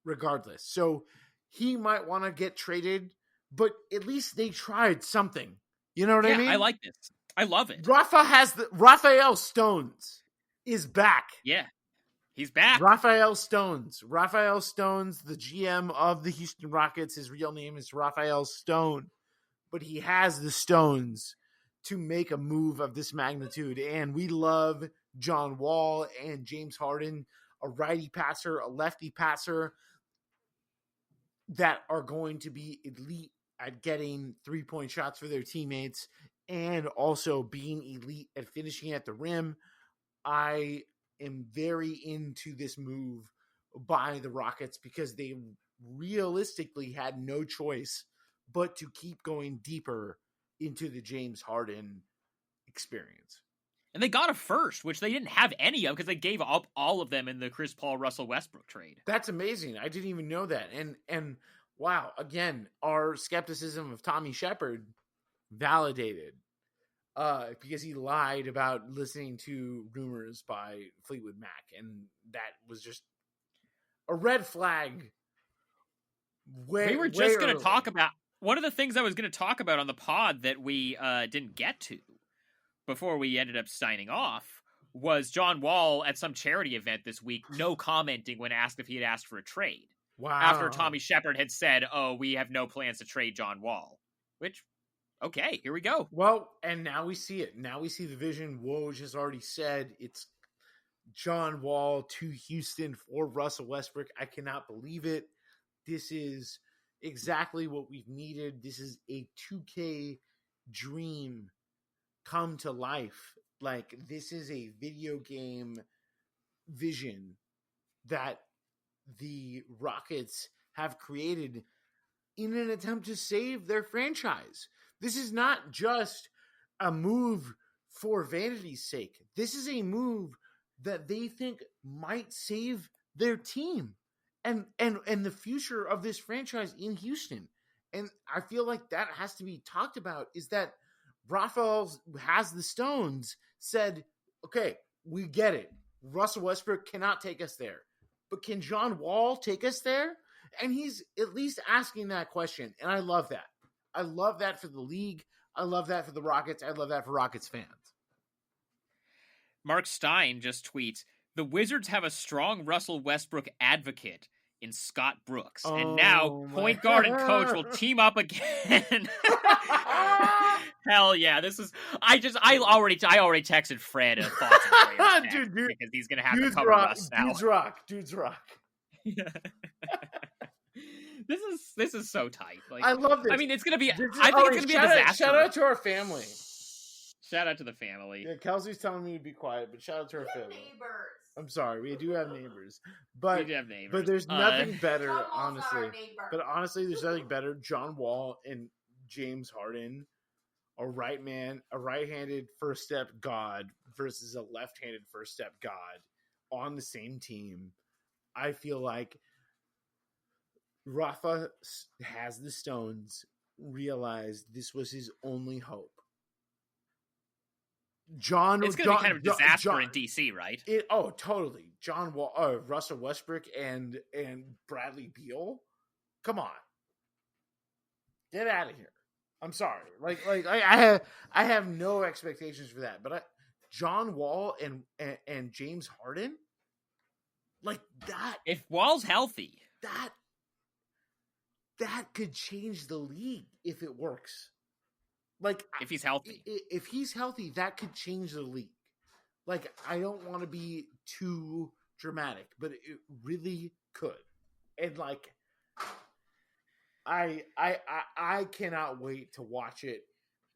regardless. So he might want to get traded, but at least they tried something. You know what I mean? I like this. I love it. Rafael Stones is back. Yeah. He's back. Rafael Stones, the GM of the Houston Rockets. His real name is Rafael Stone, but he has the stones to make a move of this magnitude. And we love John Wall and James Harden, a righty passer, a lefty passer that are going to be elite at getting 3-point shots for their teammates and also being elite at finishing at the rim. I am very into this move by the Rockets because they realistically had no choice but to keep going deeper into the James Harden experience. And they got a first, which they didn't have any of because they gave up all of them in the Chris Paul Russell Westbrook trade. That's amazing. I didn't even know that. And wow, again, our skepticism of Tommy Shepard validated. Because he lied about listening to rumors by Fleetwood Mac, and that was just a red flag. We were just going to talk about one of the things I was going to talk about on the pod that we didn't get to before we ended up signing off was John Wall at some charity event this week, no commenting when asked if he had asked for a trade. Wow. After Tommy Shepard had said, "Oh, we have no plans to trade John Wall," which Okay, here we go. Well, and now we see it. Now we see the vision. Woj has already said it's John Wall to Houston for Russell Westbrook. I cannot believe it. This is exactly what we've needed. This is a 2K dream come to life. Like, this is a video game vision that the Rockets have created in an attempt to save their franchise. This is not just a move for vanity's sake. This is a move that they think might save their team and the future of this franchise in Houston. And I feel like that has to be talked about, is that Rafael has the stones, said, okay, we get it. Russell Westbrook cannot take us there. But can John Wall take us there? And he's at least asking that question. And I love that. I love that for the league. I love that for the Rockets. I love that for Rockets fans. Mark Stein just tweets, the Wizards have a strong Russell Westbrook advocate in Scott Brooks. And now point guard and coach will team up again. Hell yeah. This is, I already texted Fred a thoughts and prayers dude, because he's going to have to cover Russ now. Dudes rock. This is so tight. Like, I love this. I mean, it's going to be, I think it's going to be a disaster. Shout out to our family. Shout out to the family. Yeah, Kelsey's telling me to be quiet, but shout out to our family. I'm sorry, we do have neighbors, but there's nothing better, honestly. But honestly, there's nothing better. John Wall and James Harden, a right-handed first step god versus a left-handed first step god on the same team. I feel like Rafa has the stones, realized this was his only hope. It's going to be kind of a disaster in DC, right? Totally. John Wall, Russell Westbrook, and Bradley Beal. Come on, get out of here. I'm sorry. I have no expectations for that. But John Wall and James Harden, like that. If Wall's healthy, that could change the league if it works. Like, if he's healthy. If he's healthy, that could change the league. Like, I don't want to be too dramatic, but it really could. And like, I cannot wait to watch it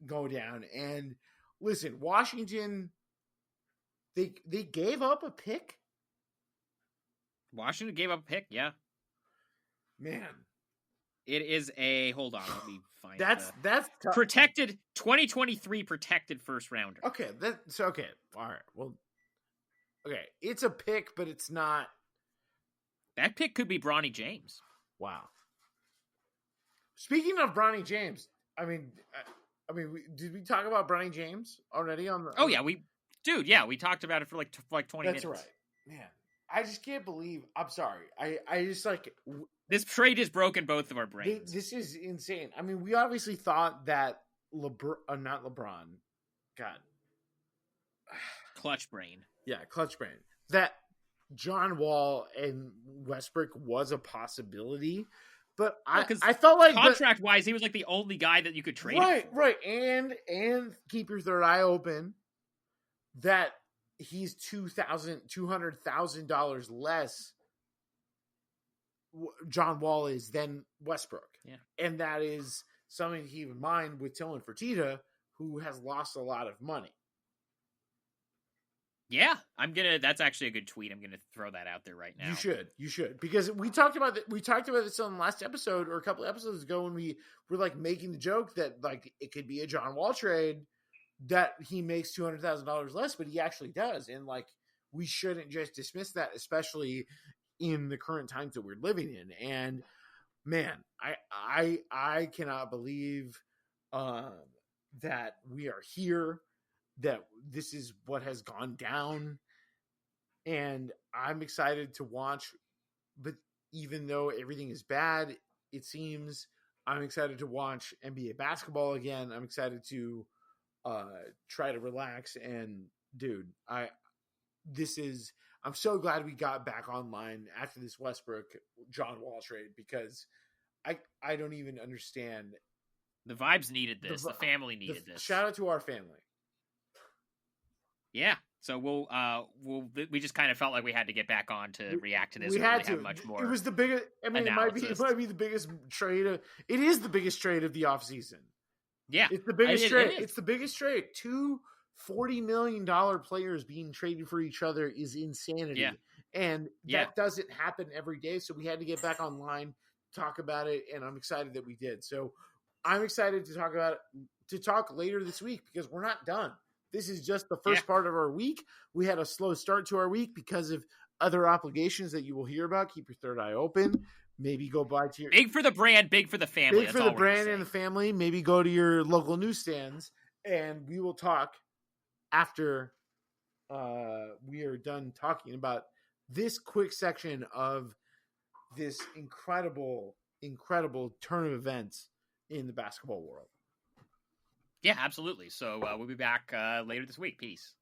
go down. And listen, Washington, they gave up a pick. Washington gave up a pick, yeah. Man. It is hold on, let me find that's tough. Protected 2023 protected first rounder. Okay, that's okay. All right. Well, okay, it's a pick, but it's not. That pick could be Bronny James. Wow. Speaking of Bronny James, I mean, did we talk about Bronny James already on the? Oh yeah, we talked about it for like 20 minutes. That's right, man. I just can't believe. I'm sorry. I just like. This trade has broken both of our brains. This is insane. I mean, we obviously thought that not LeBron. God. Clutch brain. Yeah, clutch brain. That John Wall and Westbrook was a possibility, but I felt like contract-wise, he was like the only guy that you could trade. Right, and keep your third eye open. That he's $200,000 less. John Wall is than Westbrook. Yeah. And that is something to keep in mind with Tillman Fertitta, who has lost a lot of money. Yeah, that's actually a good tweet. I'm gonna throw that out there right now. You should. Because we talked about this on the last episode or a couple of episodes ago when we were like making the joke that like it could be a John Wall trade that he makes $200,000 less, but he actually does. And like we shouldn't just dismiss that, especially in the current times that we're living in. And man, I cannot believe that we are here, that this is what has gone down, and I'm excited to watch. But even though everything is bad, it seems, I'm excited to watch NBA basketball again. I'm excited to try to relax. And dude, I'm so glad we got back online after this Westbrook John Wall trade, because I don't even understand The vibes needed this. The family needed this. Shout out to our family. Yeah. So we just kind of felt like we had to get back on to react to this. We had to. Have much more. It was the biggest. I mean, it might be the biggest trade. It is the biggest trade of the offseason. Yeah, it's the biggest trade. It's the biggest trade. Two $40 million players being traded for each other is insanity. Yeah. And that doesn't happen every day. So we had to get back online, talk about it, and I'm excited that we did. So I'm excited to talk later this week because we're not done. This is just the first part of our week. We had a slow start to our week because of other obligations that you will hear about. Keep your third eye open. Maybe go by to your big for the brand, big for the family. Big for the brand and the family. Maybe go to your local newsstands, and we will talk after we are done talking about this quick section of this incredible turn of events in the basketball world. Yeah, absolutely. So we'll be back later this week. Peace.